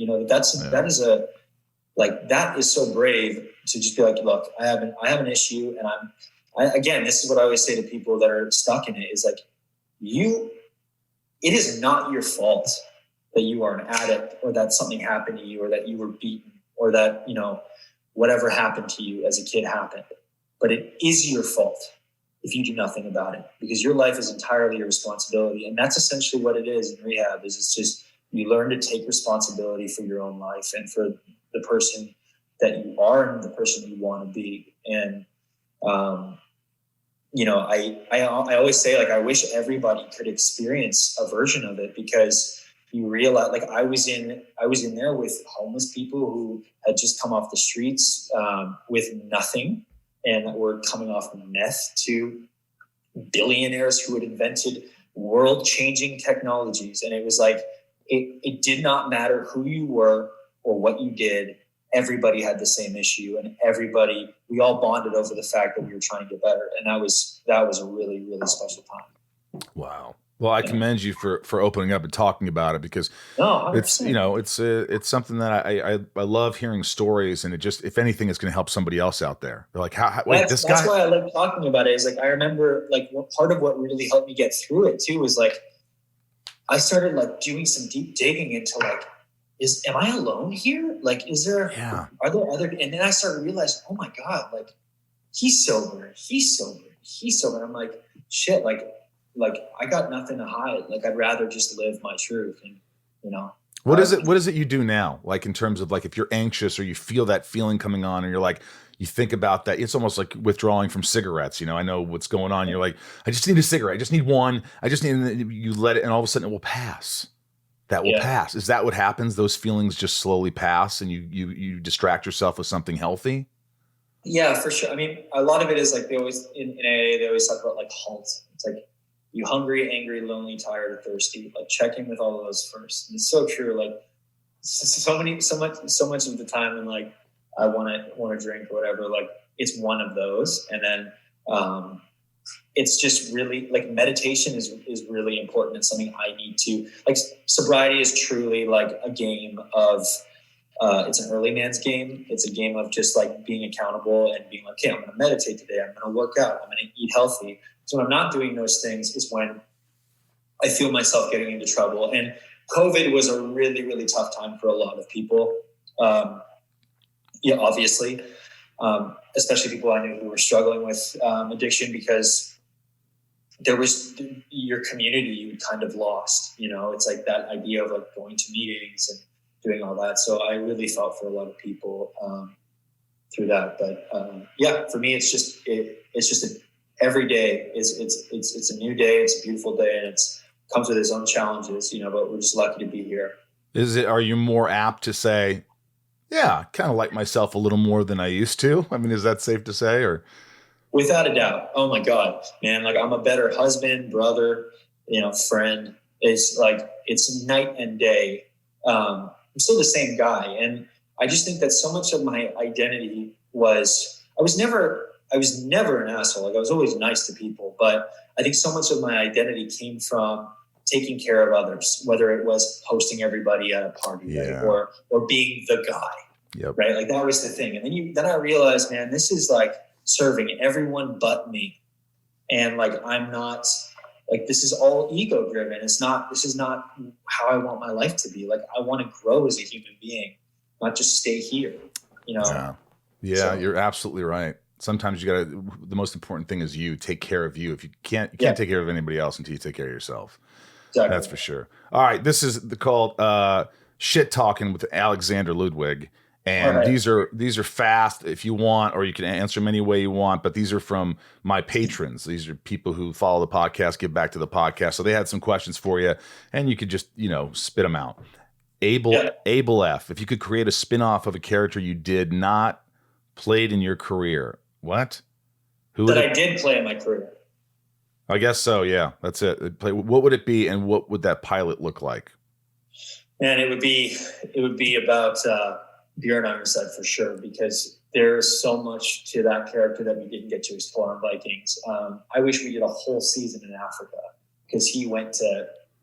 that is so brave to just be like, look, I have an issue, and again, this is what I always say to people that are stuck in it is like, it is not your fault that you are an addict, or that something happened to you, or that you were beaten, or that, whatever happened to you as a kid happened. But it is your fault if you do nothing about it, because your life is entirely your responsibility. And that's essentially what it is in rehab, is it's just, you learn to take responsibility for your own life and for the person that you are and the person you want to be. And, I always say, like, I wish everybody could experience a version of it, because you realize, like, I was in there with homeless people who had just come off the streets with nothing, and were coming off meth, to billionaires who had invented world-changing technologies. And it was like, it did not matter who you were or what you did. Everybody had the same issue, and we all bonded over the fact that we were trying to get better. And that was a really, really special time. Wow. Well, I commend you for opening up and talking about it, because it's, it's something that I love hearing stories, and it just, if anything, it's going to help somebody else out there. They're like, that's why I like talking about it. Is like, I remember, like, part of what really helped me get through it too was, like, I started like doing some deep digging into, like, am I alone here? Like, are there other, and then I started realizing, oh my God, like, he's sober. I'm like, shit, like I got nothing to hide. Like, I'd rather just live my truth. And, what is it you do now? Like, in terms of, like, if you're anxious or you feel that feeling coming on and you're like, you think about that, it's almost like withdrawing from cigarettes. I know what's going on. You're like, I just need a cigarette. I just need one. You let it, and all of a sudden it will pass. That will pass. Is that what happens? Those feelings just slowly pass, and you distract yourself with something healthy? Yeah, for sure. I mean, a lot of it is like, they always, in AA, they always talk about, like, HALT. It's like, you hungry, angry, lonely, tired, or thirsty. Like, check in with all of those first. And it's so true. Like, so much of the time, and like, I want to drink or whatever, like, it's one of those. And then it's just really, like, meditation is really important. It's something I need to, like, sobriety is truly like a game of, it's an early man's game. It's a game of just, like, being accountable and being like, okay, I'm going to meditate today. I'm going to work out. I'm going to eat healthy. So when I'm not doing those things is when I feel myself getting into trouble. And COVID was a really, really tough time for a lot of people. Obviously, especially people I knew who were struggling with addiction, because there was your community you kind of lost. It's like that idea of, like, going to meetings and doing all that. So I really felt for a lot of people through that. But for me, it's just every day it's a new day. It's a beautiful day, and it's comes with its own challenges, but we're just lucky to be here. Are you more apt to say, yeah, kind of like myself a little more than I used to? I mean, is that safe to say, or? Without a doubt. Oh my God, man. Like, I'm a better husband, brother, friend. It's like, it's night and day. I'm still the same guy. And I just think that so much of my identity I was never an asshole. Like, I was always nice to people, but I think so much of my identity came from taking care of others, whether it was hosting everybody at a party, right? Or being the guy, right? Like, that was the thing. And then I realized, man, this is like serving everyone but me. And like, I'm not like, this is all ego driven. This is not how I want my life to be. Like, I want to grow as a human being, not just stay here, Yeah, so, you're absolutely right. Sometimes the most important thing is you take care of you. If you can't take care of anybody else until you take care of yourself. Exactly. That's for sure. All right. This is called Shit Talking with Alexander Ludwig. And these are fast if you want, or you can answer them any way you want. But these are from my patrons. These are people who follow the podcast, give back to the podcast. So they had some questions for you, and you could just, spit them out. Abel F. If you could create a spinoff of a character you did not played in your career, what? I did play in my career. I guess so. Yeah, that's it. What would it be, and what would that pilot look like? And it would be about Bjorn Ironside for sure, because there's so much to that character that we didn't get to explore on Vikings. I wish we did a whole season in Africa, because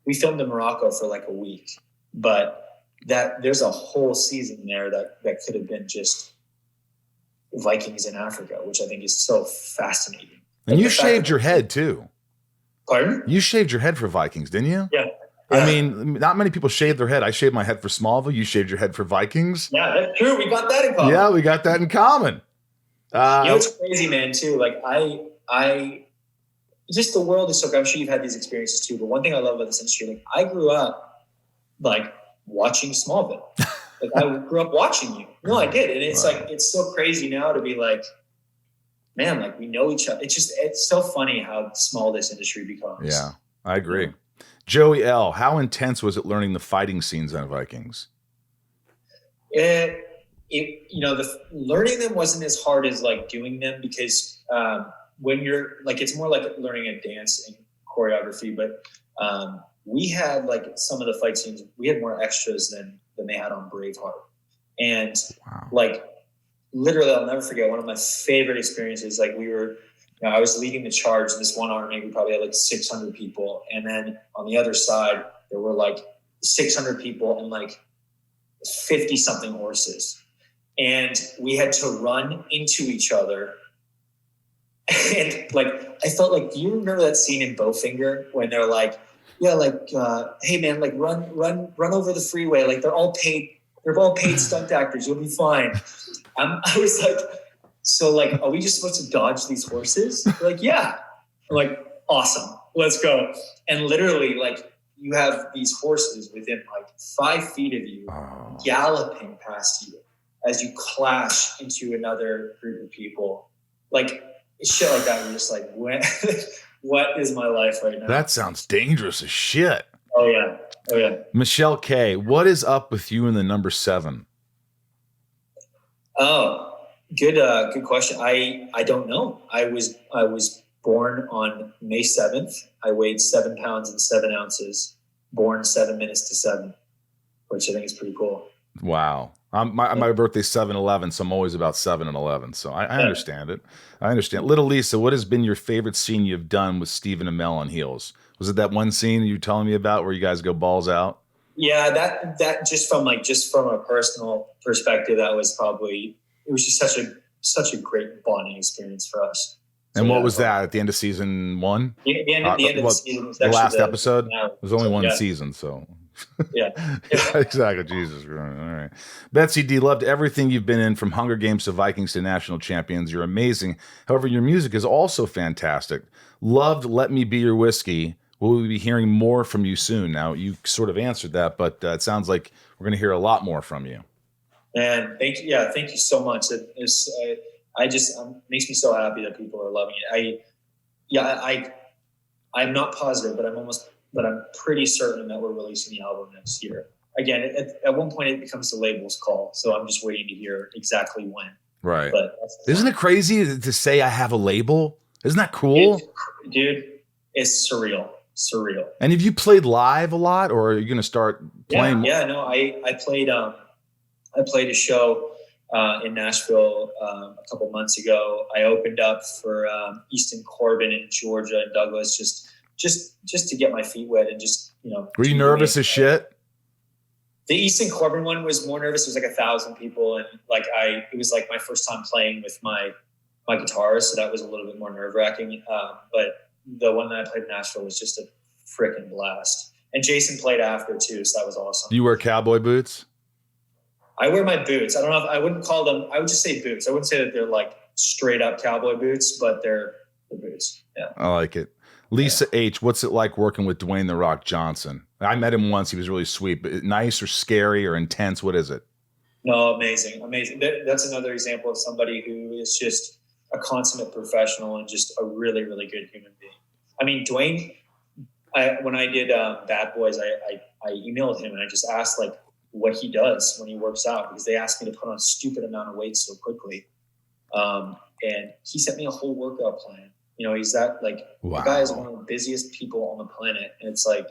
we filmed in Morocco for like a week, but there's a whole season there that could have been just Vikings in Africa, which I think is so fascinating. And you shaved your head too. Pardon? You shaved your head for Vikings, didn't you? Yeah. I mean, not many people shave their head. I shaved my head for Smallville. You shaved your head for Vikings. Yeah, that's true. We got that in common. Yeah, we got that in common. It's crazy, man, too. Like, I just, the world is so, I'm sure you've had these experiences too, but one thing I love about this industry, like, I grew up, like, watching Smallville. Like, I grew up watching you. No, I did. And it's like, it's so crazy now to be like, man, like, we know each other. It's so funny how small this industry becomes. Yeah, I agree. Joey L., how intense was it learning the fighting scenes on Vikings? Learning them wasn't as hard as like doing them, because when you're like, it's more like learning a dance and choreography. But we had like some of the fight scenes, we had more extras than they had on Braveheart. And like, literally, I'll never forget one of my favorite experiences. Like, I was leading the charge in this one army. We probably had like 600 people. And then on the other side, there were like 600 people and like 50 something horses. And we had to run into each other. And like, I felt like, do you remember that scene in Bowfinger when they're like, yeah, like, hey man, like run over the freeway. Like, they're all paid stunt actors. You'll be fine. I was like, so like, are we just supposed to dodge these horses? They're like, yeah. I'm like, awesome. Let's go. And literally, like, you have these horses within like 5 feet of you, galloping past you as you clash into another group of people. Like, shit like that. You're just like, what is my life right now? That sounds dangerous as shit. Oh yeah. Michelle K., what is up with you and the number 7? Oh, good question. I don't know. I was born on May 7th. I weighed 7 pounds and 7 ounces, born 7 minutes to 7, which I think is pretty cool. Wow. My birthday's 7/11, so I'm always about 7 and 11. So I understand it. I understand. Little Lisa, what has been your favorite scene you've done with Stephen Amell on Heels? Was it that one scene you were telling me about where you guys go balls out? Yeah, that just from a personal perspective, that was probably, it was just such a great bonding experience for us. And what was that at the end of season 1? The end of the season was the last episode. It was only one season, so. Yeah. Exactly. Jesus. All right. Betsy D, loved everything you've been in, from Hunger Games to Vikings to National Champions. You're amazing. However, your music is also fantastic. Loved Let Me Be Your Whiskey. Will we be hearing more from you soon? Now, you sort of answered that, but it sounds like we're going to hear a lot more from you. And thank you. Yeah, thank you so much. It makes me so happy that people are loving it. I'm not positive, but I'm pretty certain that we're releasing the album next year. Again, at one point it becomes the label's call, so I'm just waiting to hear exactly when. Right. But isn't it crazy to say I have a label? Isn't that cool? Dude, it's surreal. And have you played live a lot, or are you going to start playing? Yeah. No, I played a show in Nashville a couple months ago. I opened up for Easton Corbin in Georgia and Douglas, just to get my feet wet and just, Were you nervous as shit? The Easton Corbin one was more nervous. It was like 1,000 people, and it was like my first time playing with my guitar, so that was a little bit more nerve wracking. But the one that I played in Nashville was just a freaking blast. And Jason played after too, so that was awesome. Do you wear cowboy boots? I wear my boots. I don't know if I wouldn't call them. I would just say boots. I wouldn't say that they're like straight up cowboy boots, but they're boots. Yeah, I like it. Lisa H, what's it like working with Dwayne "The Rock" Johnson? I met him once. He was really sweet, but nice or scary or intense? What is it? No, amazing. That's another example of somebody who is just a consummate professional and just a really, really good human being. I mean, Dwayne, when I did Bad Boys, I emailed him and I just asked like what he does when he works out, because they asked me to put on a stupid amount of weight so quickly. And he sent me a whole workout plan. He's that wow. The guy is one of the busiest people on the planet. And it's like,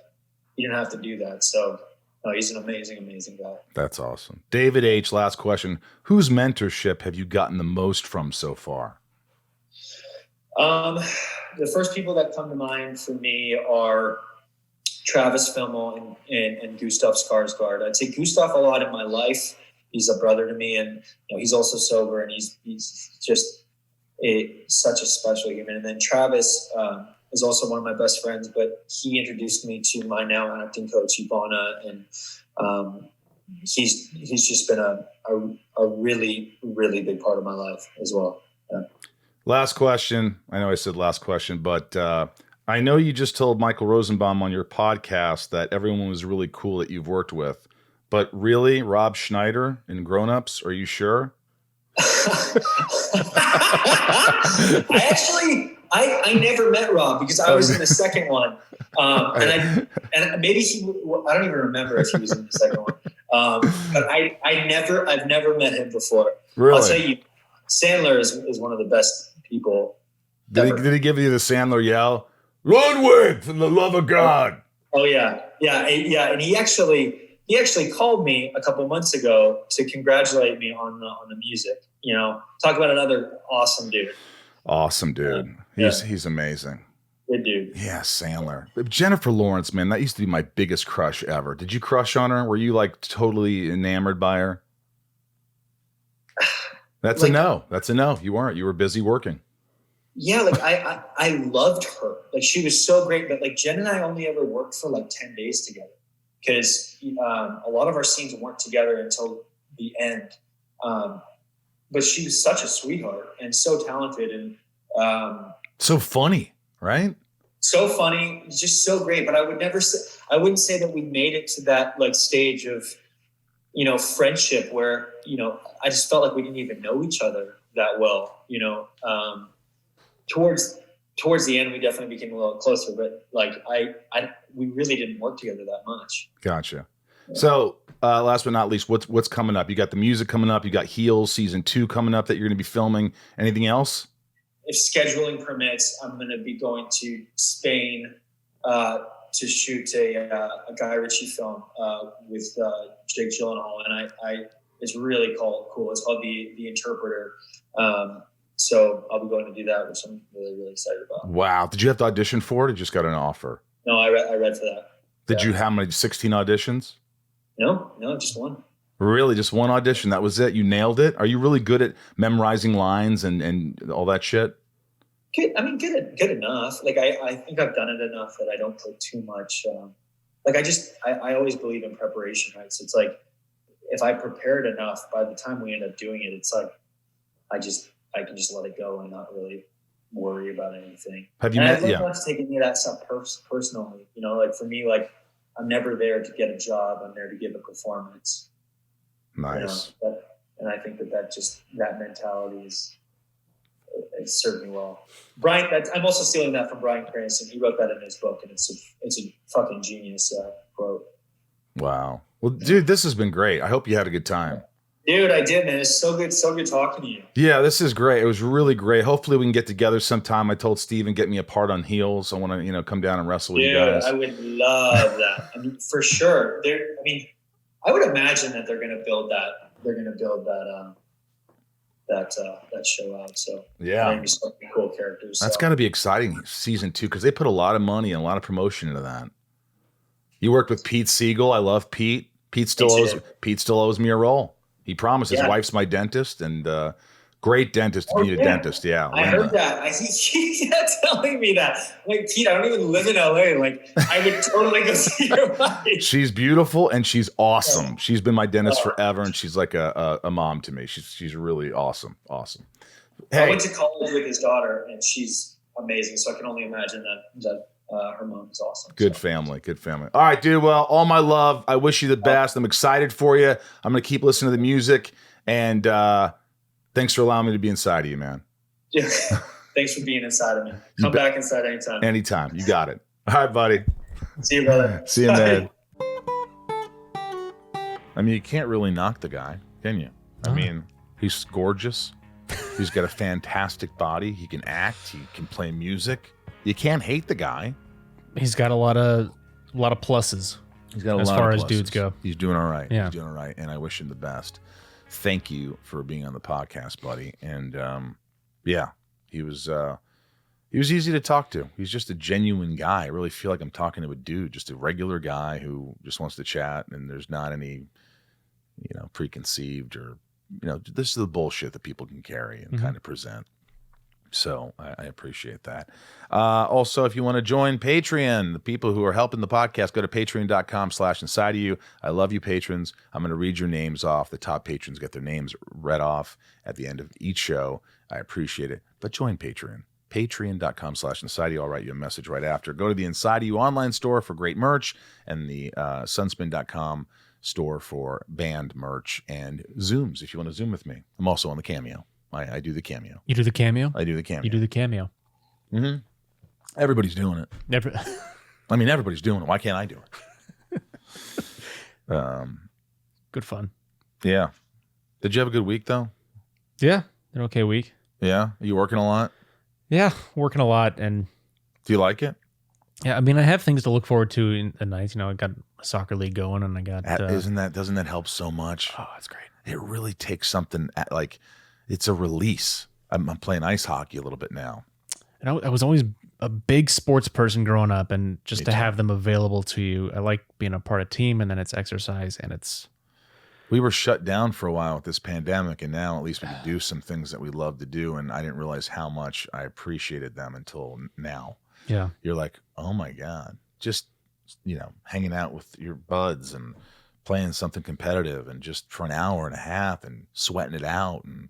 you didn't have to do that. So no, he's an amazing, amazing guy. That's awesome. David H, last question. Whose mentorship have you gotten the most from so far? The first people that come to mind for me are Travis Fimmel and Gustav Skarsgård. I'd say Gustav a lot in my life. He's a brother to me, and he's also sober, and he's just such a special human. And then Travis is also one of my best friends, but he introduced me to my now acting coach, Ivana, and he's just been a really, really big part of my life as well. Yeah. Last question. I know I said last question, but I know you just told Michael Rosenbaum on your podcast that everyone was really cool that you've worked with, but really, Rob Schneider in Grown Ups, are you sure? I never met Rob because I was in the second one, and maybe I don't even remember if he was in the second one. But I've never met him before. Really? I'll tell you, Sandler is one of the best people. Did he give you the Sandler yell? Ludwig, for the love of God! Oh yeah. And he actually called me a couple months ago to congratulate me on the music. Talk about another awesome dude. Awesome dude. He's amazing. Good dude. Yeah, Sandler. Jennifer Lawrence, man, that used to be my biggest crush ever. Did you crush on her? Were you totally enamored by her? That's a no. That's a no. You weren't. You were busy working. Yeah, I loved her. She was so great. But Jen and I only ever worked for 10 days together because a lot of our scenes weren't together until the end. But she was such a sweetheart and so talented and so funny, right? So funny, just so great. But I wouldn't say that we made it to that stage of friendship where I just felt like we didn't even know each other that well. Towards the end, we definitely became a little closer, but we really didn't work together that much. Gotcha. Yeah. So last but not least, what's coming up? You got the music coming up. You got Heels season 2 coming up that you're going to be filming. Anything else? If scheduling permits, I'm going to be going to Spain to shoot a Guy Ritchie film with Jake Gyllenhaal, and it's really cool. It's called The Interpreter. So I'll be going to do that, which I'm really, really excited about. Wow. Did you have to audition for it or just got an offer? No, I read for that. Did you have 16 auditions? No, just one. Really? Just one audition? That was it? You nailed it? Are you really good at memorizing lines and all that shit? Good enough. I think I've done it enough that I don't put too much. I always believe in preparation, right? So it's if I prepared enough, by the time we end up doing it, it's I can just let it go and not really worry about anything. Have you met? I've not taken any of that stuff personally. For me, I'm never there to get a job. I'm there to give a performance. Nice. And I think that mentality it served me well. Brian, I'm also stealing that from Bryan Cranston. He wrote that in his book, and it's a fucking genius quote. Wow. Well, dude, this has been great. I hope you had a good time. Dude, I did, man. It's so good talking to you. Yeah, this is great. It was really great. Hopefully we can get together sometime. I told Steven, get me a part on heels. I want to, come down and wrestle with you guys. I would love that. I mean, for sure. I would imagine that they're going to build that. They're going to build that show out. So yeah, maybe some cool characters. That's got to be exciting, season 2, because they put a lot of money and a lot of promotion into that. You worked with Pete Siegel. I love Pete. Pete still owes me a role. He promised. His wife's my dentist, and great dentist to be a dentist. Yeah, I heard that. I think he's telling me that. Like, Pete, I don't even live in LA. Like, I would totally go see your wife. She's beautiful and she's awesome. Yeah. She's been my dentist forever, and she's like a mom to me. She's really awesome. Awesome. Hey. I went to college with his daughter, and she's amazing. So I can only imagine that her mom is awesome. Good family. All right, dude. Well, all my love. I wish you the best. I'm excited for you. I'm going to keep listening to the music, and thanks for allowing me to be inside of you, man. Yeah. Thanks for being inside of me. Come back inside anytime. Anytime. You got it. All right, buddy. See you, brother. See you, man. I mean, you can't really knock the guy, can you? I mean, he's gorgeous. He's got a fantastic body. He can act. He can play music. You can't hate the guy. He's got a lot of pluses. He's got a lot of pluses. As far as dudes go. He's doing all right. Yeah. He's doing all right, and I wish him the best. Thank you for being on the podcast, buddy. And he was easy to talk to. He's just a genuine guy. I really feel like I'm talking to a dude, just a regular guy who just wants to chat, and there's not any, preconceived or, this is the bullshit that people can carry and kind of present. So I appreciate that. Also, if you want to join Patreon, the people who are helping the podcast, go to patreon.com/inside of you. I love you, patrons. I'm going to read your names off. The top patrons get their names read off at the end of each show. I appreciate it. But join Patreon. Patreon.com/inside of you. I'll write you a message right after. Go to the Inside of You online store for great merch, and the sunspin.com store for band merch and Zooms if you want to Zoom with me. I'm also on the Cameo. I do the Cameo. You do the Cameo? I do the Cameo. You do the Cameo. Mm-hmm. Everybody's doing it. Everybody's doing it. Why can't I do it? Good fun. Yeah. Did you have a good week, though? Yeah. An okay week. Yeah? Are you working a lot? Yeah. Working a lot. And do you like it? Yeah. I mean, I have things to look forward to in the nights. I got a soccer league going, and I got... doesn't that help so much? Oh, that's great. It really takes something like... It's a release. I'm playing ice hockey a little bit now. And I was always a big sports person growing up, and just to have them available to you, I like being a part of team, and then it's exercise, and it's... We were shut down for a while with this pandemic, and now at least we can do some things that we love to do, and I didn't realize how much I appreciated them until now. Yeah. You're like, oh my God, just, hanging out with your buds and playing something competitive and just for an hour and a half and sweating it out. And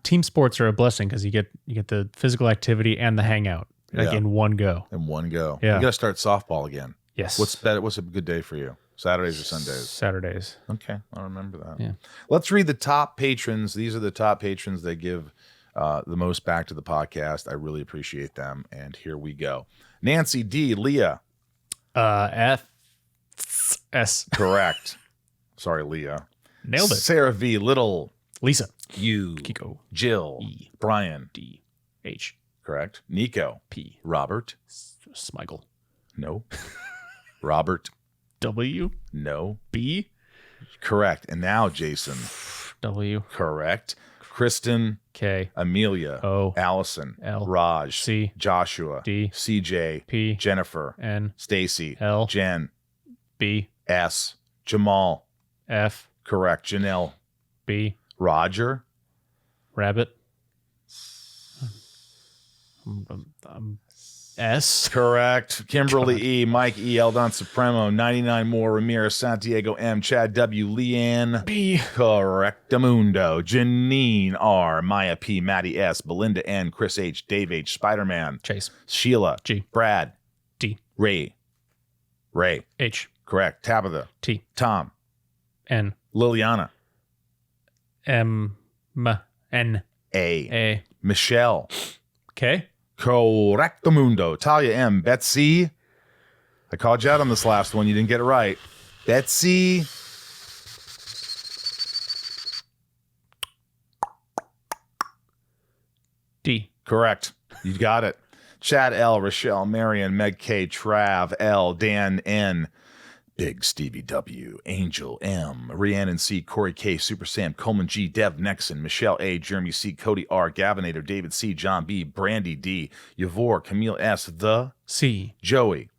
team sports are a blessing because you get the physical activity and the hangout in one go. In one go. Yeah. You got to start softball again. Yes. What's a good day for you? Saturdays or Sundays? Saturdays. Okay. I'll remember that. Yeah. Let's read the top patrons. These are the top patrons. They give the most back to the podcast. I really appreciate them. And here we go. Nancy D. Leah. F. S. Correct. Sorry, Leah. Nailed it. Sarah V. Little. Lisa. You. Kiko. Jill. E. Brian. D. H. Correct. Nico. P. Robert. Smigel. No. Robert. W. No. B. Correct. And now Jason. W. Correct. Kristen. K. Amelia. O. Allison. L. Raj. C. Joshua. D. CJ. P. Jennifer. N. Stacy. L. Jen. B. S. Jamal. F. Correct. Janelle. B. Roger. Rabbit. S. Correct. Kimberly E. Mike E. Eldon Supremo. 99 more. Ramirez. Santiago M. Chad W. Leanne. B. Correctamundo. Janine R. Maya P. Maddie S. Belinda N. Chris H. Dave H. Spider-Man. Chase. Sheila. G. Brad. D. Ray. H. Correct. Tabitha. T. Tom. N. Liliana. M. M. N. A. Michelle. Okay. Correctamundo. Talia M. Betsy. I called you out on this last one. You didn't get it right. Betsy. D. Correct. You got it. Chad L, Rochelle, Marion, Meg K, Trav L, Dan N, Big Stevie W, Angel M, Rhiannon C, Corey K, Super Sam, Coleman G, Dev Nexon, Michelle A, Jeremy C, Cody R, Gavinator, David C, John B, Brandy D, Yavor, Camille S, The C. Joey,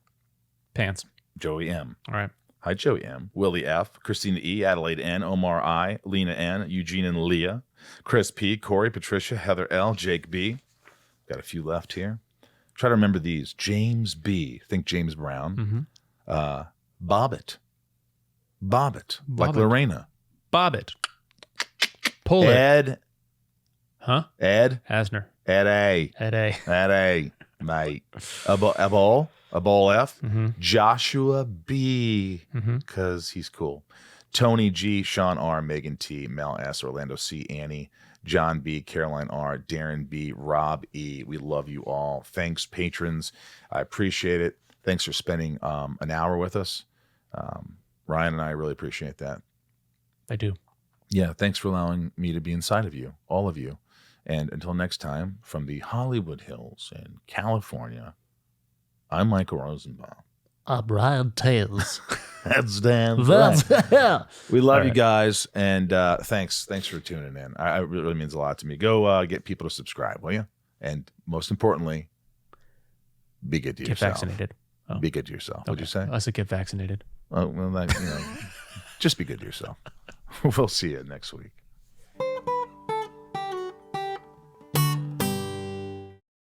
Pants. Joey M. All right. Hi, Joey M. Willie F. Christina E. Adelaide N. Omar I. Lena N. Eugene and Leah. Chris P. Corey, Patricia, Heather L. Jake B. Got a few left here. Try to remember these. James B. Think James Brown. Bobbit. Like Bobbit. Lorena. Bobbit. Pull it. Ed. Huh? Ed. Asner. Ed A. Ed A. Ed A. Mate. Abol F. Mm-hmm. Joshua B. Mm-hmm. Because he's cool. Tony G, Sean R, Megan T, Mel S, Orlando C, Annie, John B, Caroline R, Darren B, Rob E. We love you all. Thanks, patrons. I appreciate it. Thanks for spending an hour with us. Ryan and I really appreciate that. I do. Yeah, thanks for allowing me to be inside of you, all of you. And until next time, from the Hollywood Hills in California, I'm Michael Rosenbaum. I'm Ryan Tails. That's damn That's right. We love All you right. guys, and thanks for tuning in. It really means a lot to me. Go get people to subscribe, will you? And most importantly, be good to Get yourself. vaccinated. Oh. Be good to yourself. What'd you say? I said get vaccinated. Oh, well, just be good to yourself. We'll see you next week.